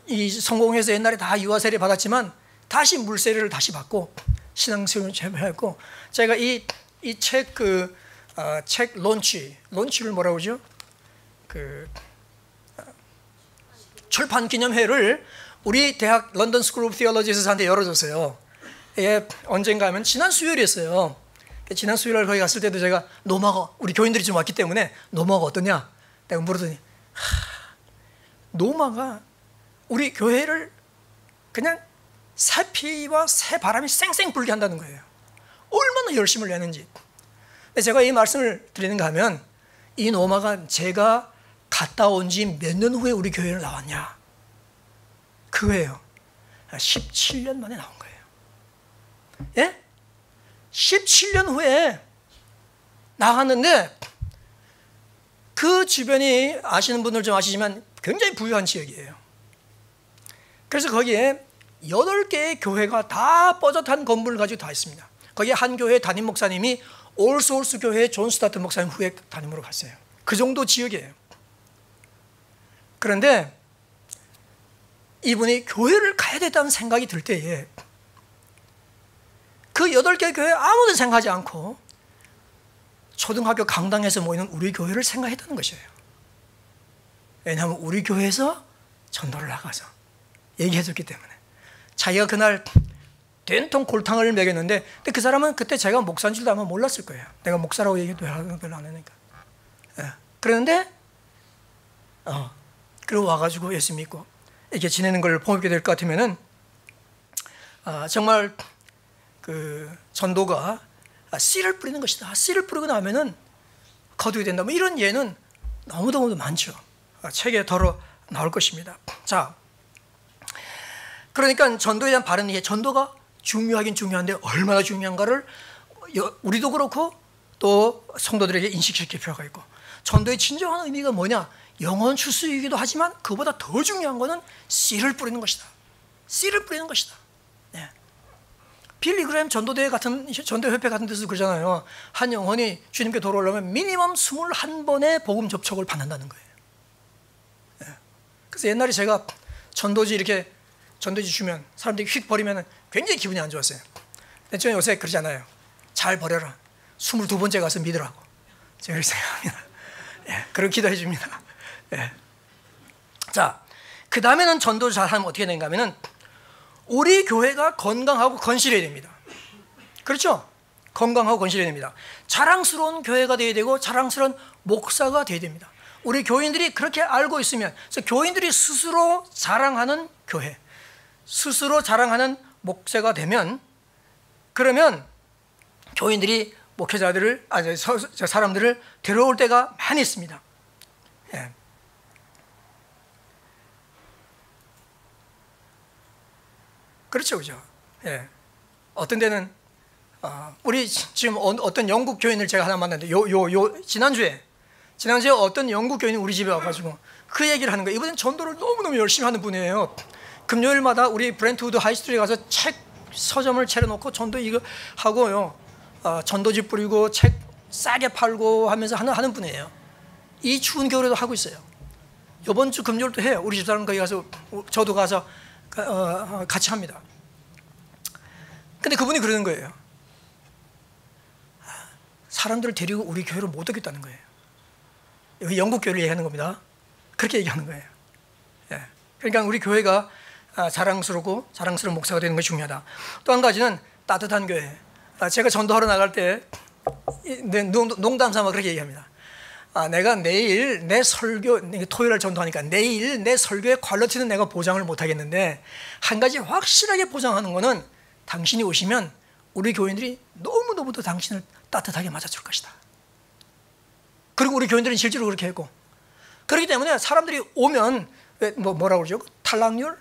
이 성공해서 옛날에 다 유아 세례 받았지만 다시 물 세례를 다시 받고 신앙 생활을 했고 제가 이 책 책 론치를 뭐라고 그러죠? 출판 기념회를 우리 대학 런던 스쿨 오브 티올로지에서한테 열어줬어요. 예, 언젠가 하면 지난 수요일이었어요. 지난 수요일 거기 갔을 때도 제가 노마가 우리 교인들이 좀 왔기 때문에 노마가 어떠냐? 내가 물었더니 노마가 우리 교회를 그냥 새피와 새바람이 쌩쌩 불게 한다는 거예요. 얼마나 열심을 내는지. 근데 제가 이 말씀을 드리는가 하면 이 노마가 제가 갔다 온 지 몇 년 후에 우리 교회를 나왔냐? 그거예요. 17년 만에 나온 거예요. 예? 17년 후에 나갔는데 그 주변이 아시는 분들 좀 아시지만 굉장히 부유한 지역이에요. 그래서 거기에 8개의 교회가 다 뻐젓한 건물을 가지고 다 있습니다. 거기에 한 교회 담임 목사님이 올소울스 교회 존 스타트 목사님 후에 담임으로 갔어요. 그 정도 지역이에요. 그런데 이분이 교회를 가야 된다는 생각이 들 때에 그 8개 교회 아무도 생각하지 않고 초등학교 강당에서 모이는 우리 교회를 생각했다는 것이에요. 왜냐하면 우리 교회에서 전도를 나가서 얘기해줬기 때문에. 자기가 그날 된통 골탕을 먹였는데, 근데 그 사람은 그때 제가 목사인 줄도 아마 몰랐을 거예요. 내가 목사라고 얘기도 별로 안 하니까. 예. 그런데 그리고 와가지고 예수 믿고 이렇게 지내는 걸 보게 될 것 같으면은 정말 그 전도가 씨를 뿌리는 것이다. 씨를 뿌리고 나면은 거두게 된다. 뭐 이런 예는 너무너무 많죠. 책에 덜어 나올 것입니다. 자, 그러니까 전도에 대한 바른 이해, 전도가 중요하긴 중요한데 얼마나 중요한가를 우리도 그렇고 또 성도들에게 인식시킬 필요가 있고, 전도의 진정한 의미가 뭐냐? 영혼 출수이기도 하지만 그보다 더 중요한 것은 씨를 뿌리는 것이다. 씨를 뿌리는 것이다. 네. 빌리 그램 전도회 같은 데서 그러잖아요. 한 영혼이 주님께 돌아오려면 미니멈 21번의 복음 접촉을 받는다는 거예요. 네. 그래서 옛날에 제가 전도지 주면 사람들이 휙 버리면 굉장히 기분이 안 좋았어요. 근데 저는 요새 그러지 않아요. 잘 버려라. 22번째 가서 믿으라고. 제가 그렇게 생각합니다. 예, 그렇게 기도해 줍니다. 예. 자, 그 다음에는 전도를 잘하면 어떻게 되는가 하면은 우리 교회가 건강하고 건실해야 됩니다. 그렇죠? 건강하고 건실해야 됩니다. 자랑스러운 교회가 되어야 되고 자랑스러운 목사가 되어야 됩니다. 우리 교인들이 그렇게 알고 있으면, 그래서 교인들이 스스로 자랑하는 교회, 스스로 자랑하는 목사가 되면, 그러면 교인들이 목회자들을, 사람들을 데려올 때가 많이 있습니다. 예. 그렇죠, 그죠? 예. 어떤 데는 우리 지금 어떤 영국 교인을 제가 하나 만났는데, 지난주에 어떤 영국 교인이 우리 집에 와가지고 그 얘기를 하는 거예요. 이분은 전도를 너무너무 열심히 하는 분이에요. 금요일마다 우리 브렌트우드 하이스트리트에 가서 책 서점을 차려놓고 전도 이거 하고요, 전도지 뿌리고 책 싸게 팔고 하면서 하는 분이에요. 이 추운 겨울에도 하고 있어요. 이번 주 금요일도 해요. 우리 집사람 거기 가서, 저도 가서 같이 합니다. 근데 그분이 그러는 거예요. 사람들을 데리고 우리 교회로 못 오겠다는 거예요. 여기 영국 교회를 얘기하는 겁니다. 그렇게 얘기하는 거예요. 예. 그러니까 우리 교회가 자랑스러운 목사가 되는 것이 중요하다. 또 한 가지는 따뜻한 교회. 제가 전도하러 나갈 때 농담 삼아 그렇게 얘기합니다. 내가 내일 내 설교, 토요일 전도하니까 내일 내 설교의 퀄리티는 내가 보장을 못 하겠는데, 한 가지 확실하게 보장하는 거는 당신이 오시면 우리 교인들이 너무너무도 당신을 따뜻하게 맞아줄 것이다. 그리고 우리 교인들은 실제로 그렇게 했고, 그렇기 때문에 사람들이 오면 뭐라고 그러죠? 탈락률?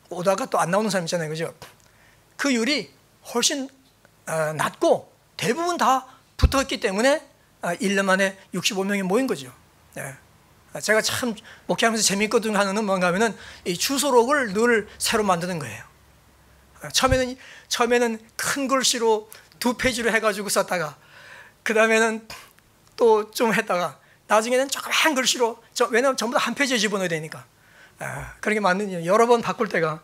오다가 또 안 나오는 사람 있잖아요, 그죠? 그 율이 훨씬 낮고 대부분 다 붙었기 때문에 1년 만에 65명이 모인 거죠. 네. 제가 참 목회하면서 재미있거든 하는 뭔가 하면은 이 주소록을 늘 새로 만드는 거예요. 처음에는 큰 글씨로 2페이지로 해가지고 썼다가, 그 다음에는 또 좀 했다가, 나중에는 조그만 글씨로, 왜냐하면 전부 다 한 페이지에 집어넣어야 되니까, 그렇게 만든, 여러 번 바꿀 때가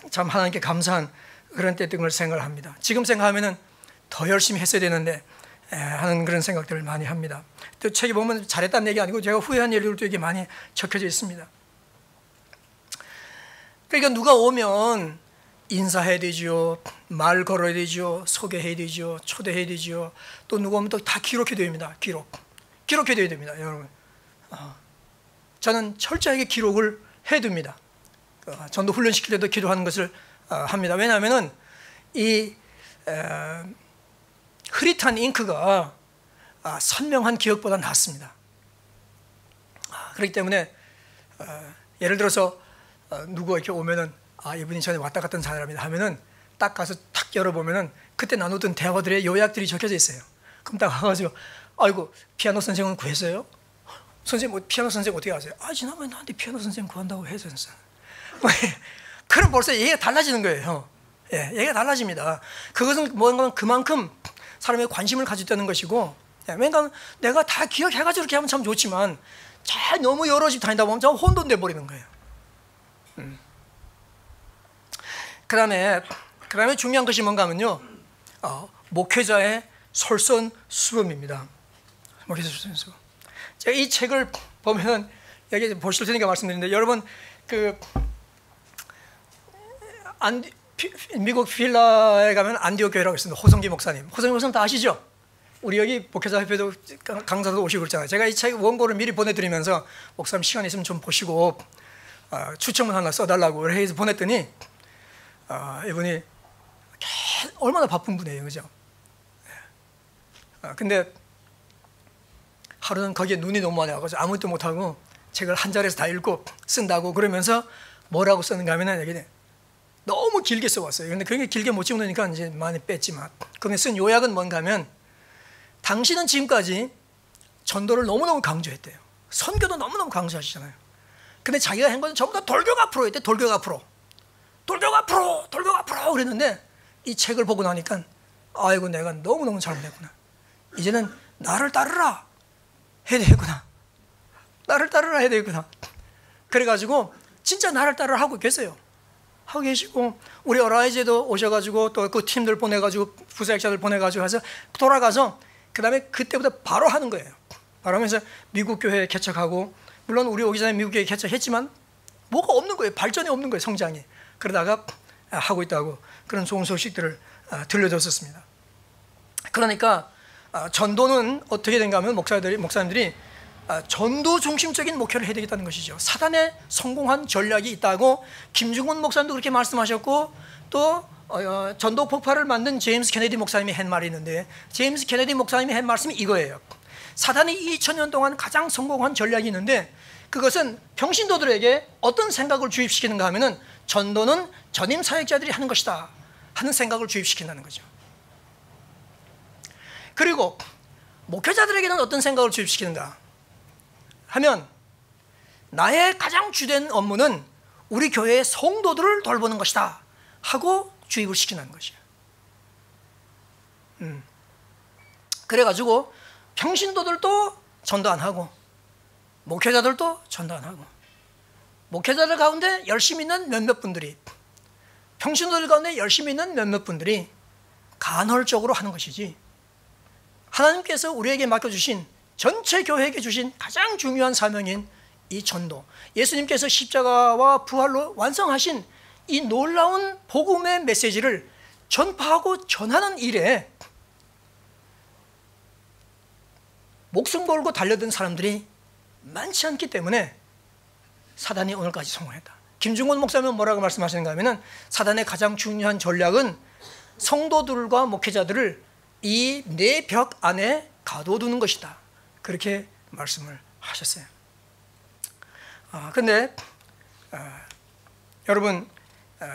참 하나님께 감사한 그런 때였던 걸 생각을 합니다. 지금 생각하면은 더 열심히 했어야 되는데 하는 그런 생각들을 많이 합니다. 또 책에 보면 잘했다는 얘기 아니고 제가 후회한 일들도 이게 많이 적혀져 있습니다. 그러니까 누가 오면 인사해야 되죠, 말 걸어야 되죠, 소개해야 되죠, 초대해야 되죠. 또 누가 오면 또 다 기록해야 됩니다. 기록해야 됩니다, 여러분. 저는 철저하게 기록을 해둡니다. 전도 훈련 시킬 때도 기도하는 것을 합니다. 왜냐하면은 이 흐릿한 잉크가 선명한 기억보다 낫습니다. 그렇기 때문에 예를 들어서 누구 이렇게 오면은 이분이 전에 왔다 갔던 사람이다 하면은 딱 가서 탁 열어보면은 그때 나누던 대화들의 요약들이 적혀져 있어요. 그럼 딱 가가지고, 아이고 피아노 선생은 구했어요? 선생님 피아노 선생 어떻게 아세요? 지난번에 나한테 피아노 선생 구한다고 해서. 그럼 벌써 얘기가 달라지는 거예요. 예, 얘기가 달라집니다. 그것은 뭔가 그만큼 사람의 관심을 가졌다는 것이고, 왜냐하면 내가 다 기억해가지고 이렇게 하면 참 좋지만, 잘 너무 여러 집 다니다 보면 저 혼돈돼 버리는 거예요. 그 다음에 중요한 것이 뭔가 하면요, 목회자의 솔선수범입니다. 목회자 솔선수범. 제가 이 책을 보면 여기 보실 테니까 말씀드리는데, 여러분 미국 필라에 가면 안디옥 교회라고 있습니다. 호성기 목사님 다 아시죠? 우리 여기 목회자협회도 강사도 오시고 그랬잖아요. 제가 이 책 원고를 미리 보내드리면서 목사님 시간 있으면 좀 보시고 추천문 하나 써달라고 해서 보냈더니 이분이 얼마나 바쁜 분이에요, 그죠? 근데 하루는 거기에 눈이 너무 많이 와가지고 아무것도 못하고 책을 한 자리에서 다 읽고 쓴다고 그러면서 뭐라고 썼는가 하면은 여기 너무 길게 써왔어요. 근데 그렇게 길게 못 찍으니까 이제 많이 뺐지만, 거기에 쓴 요약은 뭔가 하면, 당신은 지금까지 전도를 너무너무 강조했대요. 선교도 너무너무 강조하시잖아요. 근데 자기가 한 것은 전부 다 돌격 앞으로 했대. 돌격 앞으로 그랬는데 이 책을 보고 나니까 아이고, 내가 너무너무 잘못했구나. 이제는 나를 따르라 해야 되겠구나. 나를 따르라 해야 되겠구나. 그래가지고 진짜 나를 따르라 하고 계세요. 하고 계시고, 우리 어라이즈에도 오셔가지고 또 그 팀들 보내가지고 부사역자들 보내가지고 해서 돌아가서 그 다음에 그때부터 바로 하는 거예요. 바로 하면서 미국 교회 개척하고, 물론 우리 오기 전에 미국 교회 개척했지만 뭐가 없는 거예요. 발전이 없는 거예요, 성장이. 그러다가 하고 있다고 그런 좋은 소식들을 들려줬었습니다. 그러니까 전도는 어떻게 된가 하면 목사님들이 전도 중심적인 목회를 해야 되겠다는 것이죠. 사단의 성공한 전략이 있다고 김중훈 목사님도 그렇게 말씀하셨고, 또 전도 폭발을 만든 제임스 케네디 목사님이 한 말이 있는데, 제임스 케네디 목사님이 한 말씀이 이거예요. 사단이 2000년 동안 가장 성공한 전략이 있는데, 그것은 평신도들에게 어떤 생각을 주입시키는가 하면은 전도는 전임 사역자들이 하는 것이다 하는 생각을 주입시킨다는 거죠. 그리고 목회자들에게는 어떤 생각을 주입시키는가 하면, 나의 가장 주된 업무는 우리 교회의 성도들을 돌보는 것이다 하고 주입을 시키는 것이에요. 그래가지고 평신도들도 전도 안 하고 목회자들도 전도 안 하고, 목회자들 가운데 열심히 있는 몇몇 분들이, 평신도들 가운데 열심히 있는 몇몇 분들이 간헐적으로 하는 것이지, 하나님께서 우리에게 맡겨주신, 전체 교회에게 주신 가장 중요한 사명인 이 전도, 예수님께서 십자가와 부활로 완성하신 이 놀라운 복음의 메시지를 전파하고 전하는 일에 목숨 걸고 달려든 사람들이 많지 않기 때문에 사단이 오늘까지 성공했다. 김중원 목사님은 뭐라고 말씀하시는가 하면은, 사단의 가장 중요한 전략은 성도들과 목회자들을 이 네 벽 안에 가둬두는 것이다, 그렇게 말씀을 하셨어요. 근데 여러분,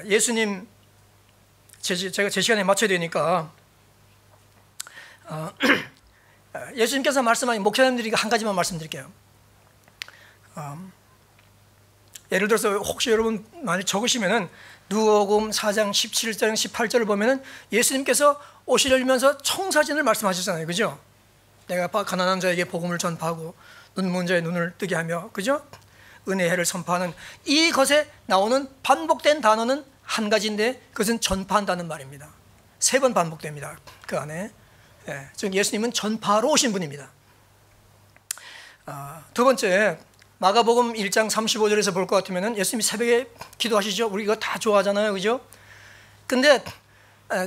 예수님, 제가 제 시간에 맞춰야 되니까 예수님께서 말씀하신, 목사님들이 한 가지만 말씀드릴게요. 예를 들어서 혹시 여러분 많이 적으시면은 누가복음 4장 17절 18절을 보면은 예수님께서 오시려면서 청사진을 말씀하셨잖아요, 그죠? 내가 가난한 자에게 복음을 전파하고 눈먼 자의 눈을 뜨게 하며, 그죠? 은혜의 해를 선포하는, 이것에 나오는 반복된 단어는 한 가지인데 그것은 전파한다는 말입니다. 3번 반복됩니다, 그 안에. 즉 예수님은 전파로 오신 분입니다. 두 번째, 마가복음 1장 35절에서 볼 것 같으면 예수님이 새벽에 기도하시죠. 우리 이거 다 좋아하잖아요, 그죠? 근데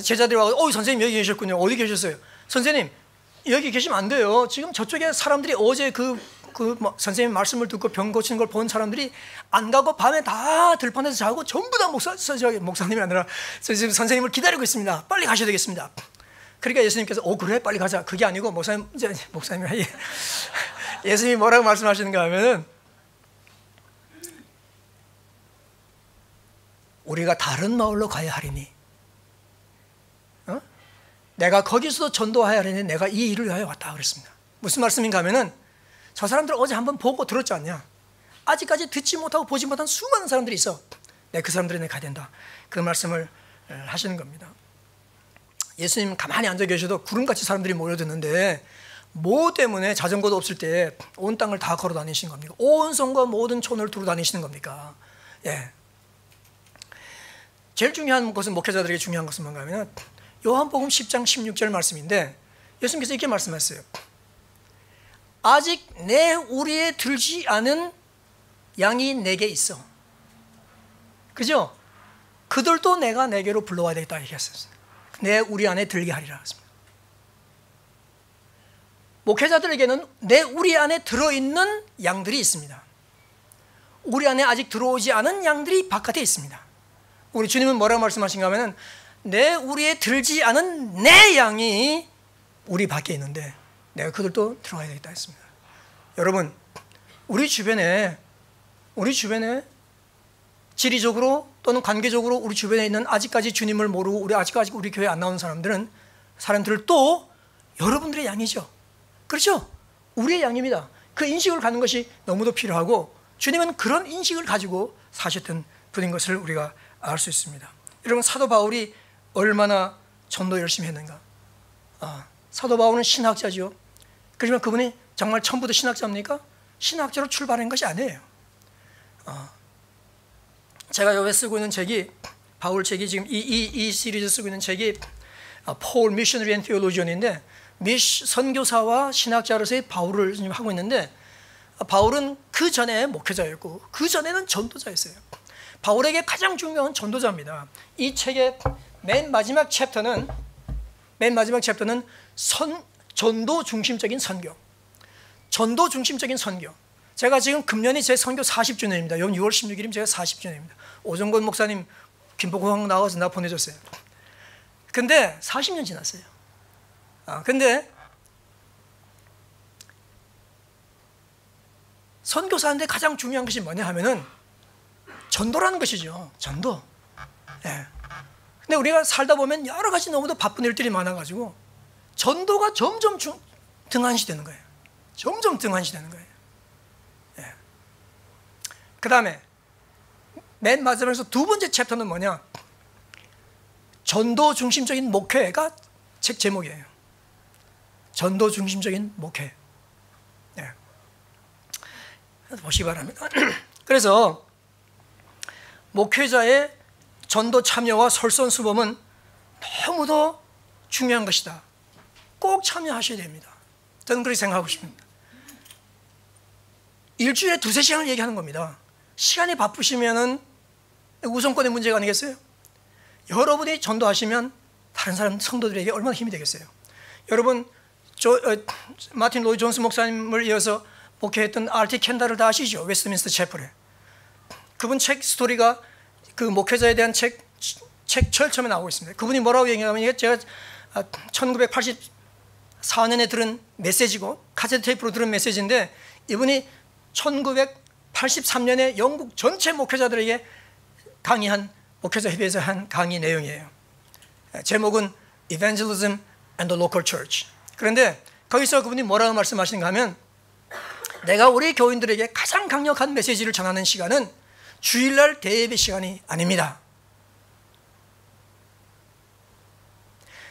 제자들이 와서, 선생님 여기 계셨군요. 어디 계셨어요? 선생님 여기 계시면 안 돼요. 지금 저쪽에 사람들이 어제 선생님 말씀을 듣고 병 고치는 걸 본 사람들이 안 가고 밤에 다 들판에서 자고 전부 다 목사님이 아니라 지금 선생님을 기다리고 있습니다. 빨리 가셔야 되겠습니다. 그러니까 예수님께서 그래 빨리 가자. 그게 아니고 목사님이 예수님이 뭐라고 말씀하시는가 하면은, 우리가 다른 마을로 가야 하리니, 내가 거기서도 전도하야 하리니 내가 이 일을 위하여 왔다 그랬습니다. 무슨 말씀인가 하면은, 저 사람들 어제 한번 보고 들었지 않냐? 아직까지 듣지 못하고 보지 못한 수많은 사람들이 있어. 그 사람들에 가야 된다, 그 말씀을 하시는 겁니다. 예수님 가만히 앉아 계셔도 구름같이 사람들이 모여드는데, 뭐 때문에 자전거도 없을 때 온 땅을 다 걸어 다니시는 겁니까? 온 성과 모든 촌을 두루 다니시는 겁니까? 제일 중요한 것은, 목회자들에게 중요한 것은 뭔가 하면, 요한복음 10장 16절 말씀인데 예수님께서 이렇게 말씀하셨어요. 아직 내 우리에 들지 않은 양이 내게 있어. 그죠? 그들도 내가 내게로 불러와야 되겠다 얘기했었어요. 내 우리 안에 들게 하리라 했습니다. 목회자들에게는 내 우리 안에 들어있는 양들이 있습니다. 우리 안에 아직 들어오지 않은 양들이 바깥에 있습니다. 우리 주님은 뭐라고 말씀하신가 하면 내 우리에 들지 않은 내 양이 우리 밖에 있는데 내가 그들도 들어가야 되겠다 했습니다. 여러분, 우리 주변에 지리적으로 또는 관계적으로 우리 주변에 있는 아직까지 주님을 모르고 아직까지 우리 교회에 안 나오는 사람들도 여러분들의 양이죠. 그렇죠? 우리의 양입니다. 그 인식을 갖는 것이 너무도 필요하고 주님은 그런 인식을 가지고 사셨던 분인 것을 우리가 알 수 있습니다. 여러분, 사도 바울이 얼마나 전도 열심히 했는가. 사도 바울은 신학자죠. 그렇지만 그분이 정말 처음부터 신학자입니까? 신학자로 출발한 것이 아니에요. 제가 요새 쓰고 있는 책이 바울 책이 지금 이 시리즈 쓰고 있는 책이 Paul Missionary and Theologian인데 선교사와 신학자로서의 바울을 지금 하고 있는데 바울은 그 전에 목회자였고 그 전에는 전도자였어요. 바울에게 가장 중요한 전도자입니다. 이 책의 맨 마지막 챕터는 전도 중심적인 선교. 전도 중심적인 선교. 제가 지금 금년이 제 선교 40주년입니다. 여기 6월 16일이면 제가 40주년입니다. 오정권 목사님 김포공항 나와서 나 보내줬어요. 근데 40년 지났어요. 근데 선교사인데 가장 중요한 것이 뭐냐 하면은 전도라는 것이죠. 전도. 예. 근데 우리가 살다 보면 여러 가지 너무도 바쁜 일들이 많아가지고 전도가 점점 등한시되는 거예요. 점점 등한시되는 거예요. 예. 그 다음에 맨 마지막에서 두 번째 챕터는 뭐냐? 전도 중심적인 목회가 책 제목이에요. 전도 중심적인 목회. 네. 보시기 바랍니다. 그래서 목회자의 전도 참여와 솔선수범은 너무도 중요한 것이다. 꼭 참여하셔야 됩니다. 저는 그렇게 생각하고 싶습니다. 일주일에 2-3시간을 얘기하는 겁니다. 시간이 바쁘시면은 우선권의 문제가 아니겠어요? 여러분이 전도하시면 다른 사람 성도들에게 얼마나 힘이 되겠어요? 여러분, 마틴 로이 존스 목사님을 이어서 목회했던 R.T. 켄달을 다 아시죠? 웨스트민스터 채플에. 그분 책 스토리가 그 목회자에 대한 책 제일 처음에 나오고 있습니다. 그분이 뭐라고 얘기하냐면 제가 1984년에 들은 메시지고 카세트 테이프로 들은 메시지인데 이분이 1983년에 영국 전체 목회자들에게 강의한 목회자 협의회에서 한 강의 내용이에요. 제목은 Evangelism and the Local Church. 그런데 거기서 그분이 뭐라고 말씀하시는가 하면 내가 우리 교인들에게 가장 강력한 메시지를 전하는 시간은 주일날 대예배 시간이 아닙니다.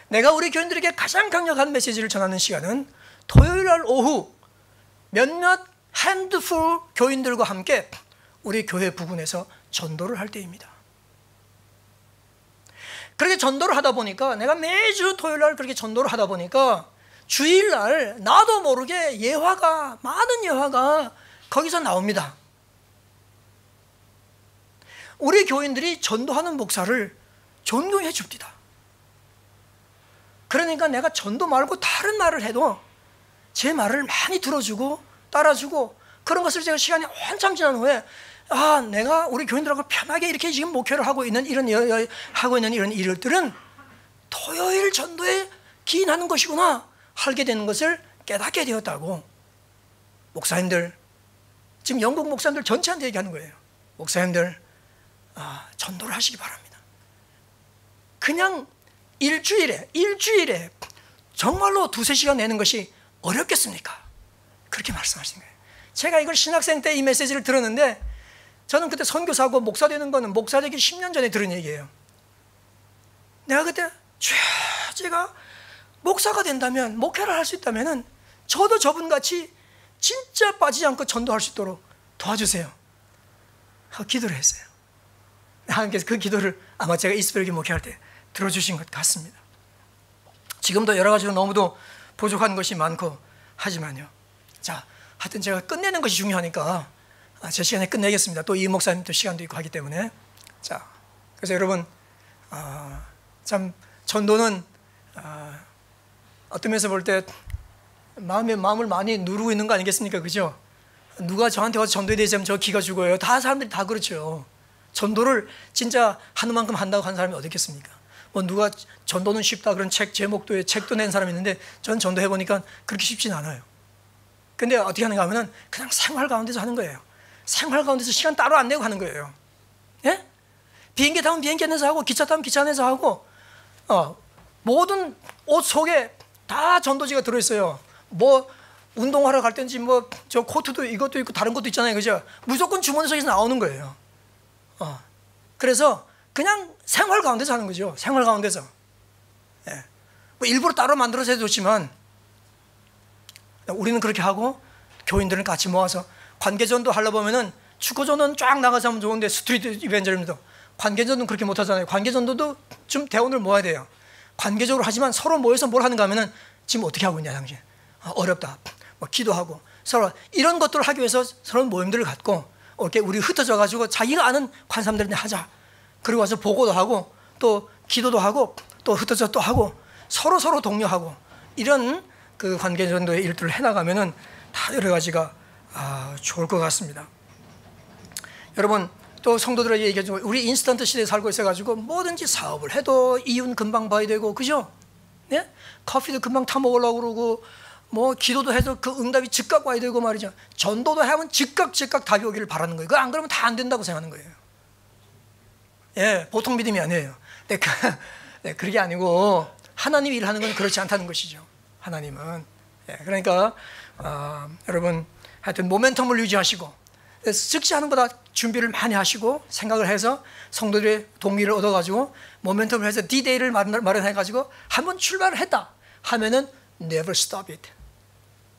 내가 우리 교인들에게 가장 강력한 메시지를 전하는 시간은 토요일날 오후 몇몇 핸드풀 교인들과 함께 우리 교회 부근에서 전도를 할 때입니다. 그렇게 전도를 하다 보니까 내가 매주 토요일날 그렇게 전도를 하다 보니까 주일날 나도 모르게 많은 예화가 거기서 나옵니다. 우리 교인들이 전도하는 목사를 존경해 줍니다. 그러니까 내가 전도 말고 다른 말을 해도 제 말을 많이 들어주고 따라주고 그런 것을 제가 시간이 한참 지난 후에 내가 우리 교인들하고 편하게 이렇게 지금 목회를 하고 있는 이런 일들은 토요일 전도에 기인하는 것이구나 하게 되는 것을 깨닫게 되었다고 목사님들, 지금 영국 목사님들 전체한테 얘기하는 거예요. 목사님들 전도를 하시기 바랍니다. 그냥 일주일에 정말로 2-3시간 내는 것이 어렵겠습니까? 그렇게 말씀하신 거예요. 제가 이걸 신학생 때 이 메시지를 들었는데 저는 그때 선교사고 목사 되는 거는 목사 되기 10년 전에 들은 얘기예요. 내가 그때 제가 목사가 된다면, 목회를 할 수 있다면 저도 저분같이 진짜 빠지지 않고 전도할 수 있도록 도와주세요 하고 기도를 했어요. 하나님께서 그 기도를 아마 제가 이스베르기 목회할 때 들어주신 것 같습니다. 지금도 여러 가지로 너무도 부족한 것이 많고 하지만요. 자, 하여튼 제가 끝내는 것이 중요하니까 제 시간에 끝내겠습니다. 또 이 목사님도 시간도 있고 하기 때문에. 자, 그래서 여러분 참 전도는 어떤 면에서 볼 때 마음을 많이 누르고 있는 거 아니겠습니까? 그죠? 누가 저한테 와서 전도에 대해서 하면 저 기가 죽어요. 다 사람들이 다 그렇죠. 전도를 진짜 하는 만큼 한다고 하는 사람이 어디 있겠습니까? 뭐 누가 전도는 쉽다 그런 책도 낸 사람이 있는데 전 전도해 보니까 그렇게 쉽진 않아요. 근데 어떻게 하는가 하면은 그냥 생활 가운데서 하는 거예요. 생활 가운데서 시간 따로 안 내고 하는 거예요. 예? 비행기 타면 비행기 안에서 하고 기차 타면 기차 안에서 하고 모든 옷 속에 다 전도지가 들어있어요. 뭐 운동하러 갈 때인지 뭐 저 코트도 이것도 있고 다른 것도 있잖아요. 그죠? 무조건 주머니 속에서 나오는 거예요. 그래서 그냥 생활 가운데서 하는 거죠. 생활 가운데서. 예. 뭐 일부러 따로 만들어서 해도 좋지만 우리는 그렇게 하고 교인들은 같이 모아서 관계전도 하려고 보면은 축구전은 쫙 나가서 하면 좋은데 스트리트 이벤저리즘도 관계전도 그렇게 못하잖아요. 관계전도도 좀 대원을 모아야 돼요. 관계적으로 하지만 서로 모여서 뭘 하는가 하면은 지금 어떻게 하고 있냐 당신 어렵다 뭐 기도하고 서로 이런 것들을 하기 위해서 서로 모임들을 갖고 이렇게 우리 흩어져 가지고 자기가 아는 관사람들한테 하자. 그리고 와서 보고도 하고 또 기도도 하고 또 흩어져 또 하고 서로 독려하고 이런 그 관계전도의 일들을 해나가면은 다 여러 가지가 좋을 것 같습니다. 여러분 또 성도들에게 얘기하지만 우리 인스턴트 시대에 살고 있어가지고 뭐든지 사업을 해도 이윤 금방 봐야 되고 그죠? 네? 커피도 금방 타 먹으려고 그러고 뭐 기도도 해도 그 응답이 즉각 와야 되고 말이죠. 전도도 하면 즉각 답이 오기를 바라는 거예요. 그거 안 그러면 다 안 된다고 생각하는 거예요. 예, 보통 믿음이 아니에요. 네, 그게 아니고 하나님이 일하는 건 그렇지 않다는 것이죠. 하나님은. 예, 그러니까 여러분 하여튼 모멘텀을 유지하시고 즉시 하는 거다 준비를 많이 하시고 생각을 해서 성도들의 동의를 얻어가지고 모멘텀을 해서 D-Day를 마련해가지고 한번 출발을 했다 하면은 never stop it.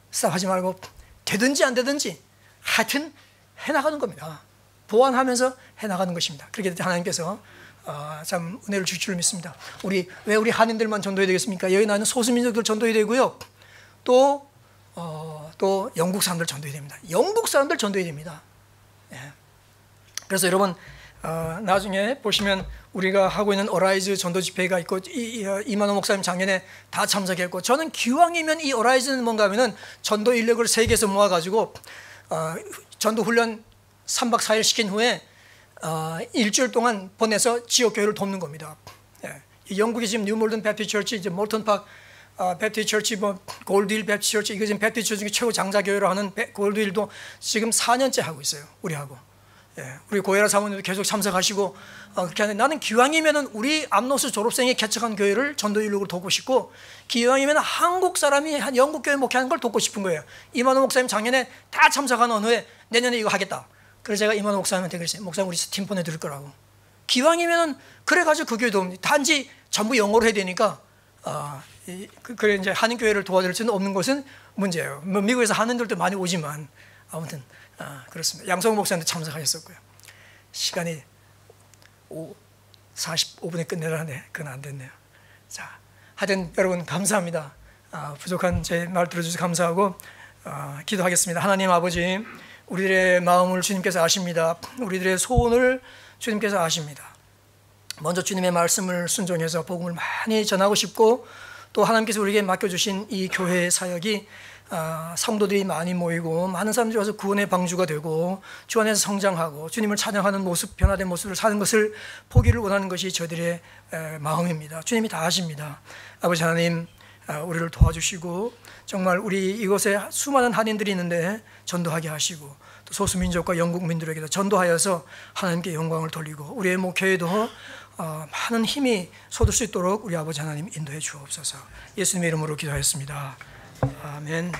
스탑하지 말고 되든지 안 되든지 하여튼 해나가는 겁니다. 보완하면서 해나가는 것입니다. 그렇게 하나님께서 참 은혜를 주실 줄 믿습니다. 왜 우리 한인들만 전도해야 되겠습니까? 여기 나는 소수민족들 전도해야 되고요. 또 영국 사람들 전도해야 됩니다. 영국 사람들 전도해야 됩니다. 예. 그래서 여러분 나중에 보시면 우리가 하고 있는 어라이즈 전도 집회가 있고 이만호 목사님 작년에 다 참석했고 저는 기왕이면 이 어라이즈는 뭔가 하면은 전도 인력을 세계에서 모아가지고 전도 훈련 3박 4일 시킨 후에 일주일 동안 보내서 지역 교회를 돕는 겁니다. 예. 영국이 지금 뉴몰든 배프티스 처치, 이제 몰턴팍 배프티스 처치, 뭐 골드힐 배프티스 처치, 이거 지금 배프티스 처치 중에 최고 장자 교회로 하는 골드힐도 지금 4년째 하고 있어요. 우리하고. 예. 우리 고혜라 사모님도 계속 참석하시고 그렇게 하는데 나는 기왕이면은 우리 암노스 졸업생이 개척한 교회를 전도 인력으로 돕고 싶고 기왕이면 한국 사람이 한 영국 교회 목회하는 걸 돕고 싶은 거예요. 이만호 목사님 작년에 다 참석한 후에 내년에 이거 하겠다. 그래서 제가 이만호 목사님한테 그랬어요. 목사님 우리 팀 보내드릴 거라고. 기왕이면은 그래가지고 그 교회 도움. 단지 전부 영어로 해야 되니까 그래 이제 한인 교회를 도와드릴 수는 없는 것은 문제예요. 뭐 미국에서 한인들도 많이 오지만 아무튼 그렇습니다. 양성호 목사님도 참석하셨었고요. 시간이 45분에 끝내라는데 그건 안 됐네요. 자, 하여튼 여러분 감사합니다. 부족한 제 말 들어주셔서 감사하고 기도하겠습니다. 하나님 아버지 우리들의 마음을 주님께서 아십니다. 우리들의 소원을 주님께서 아십니다. 먼저 주님의 말씀을 순종해서 복음을 많이 전하고 싶고 또 하나님께서 우리에게 맡겨주신 이 교회의 사역이 성도들이 많이 모이고 많은 사람들이 와서 구원의 방주가 되고 주 안에서 성장하고 주님을 찬양하는 모습, 변화된 모습을 사는 것을 보기를 원하는 것이 저희들의 마음입니다. 주님이 다 아십니다. 아버지 하나님 우리를 도와주시고 정말 우리 이곳에 수많은 한인들이 있는데 전도하게 하시고 또 소수민족과 영국민들에게도 전도하여서 하나님께 영광을 돌리고 우리의 목회에도 많은 힘이 솟을 수 있도록 우리 아버지 하나님 인도해 주옵소서. 예수님의 이름으로 기도하였습니다. 아멘.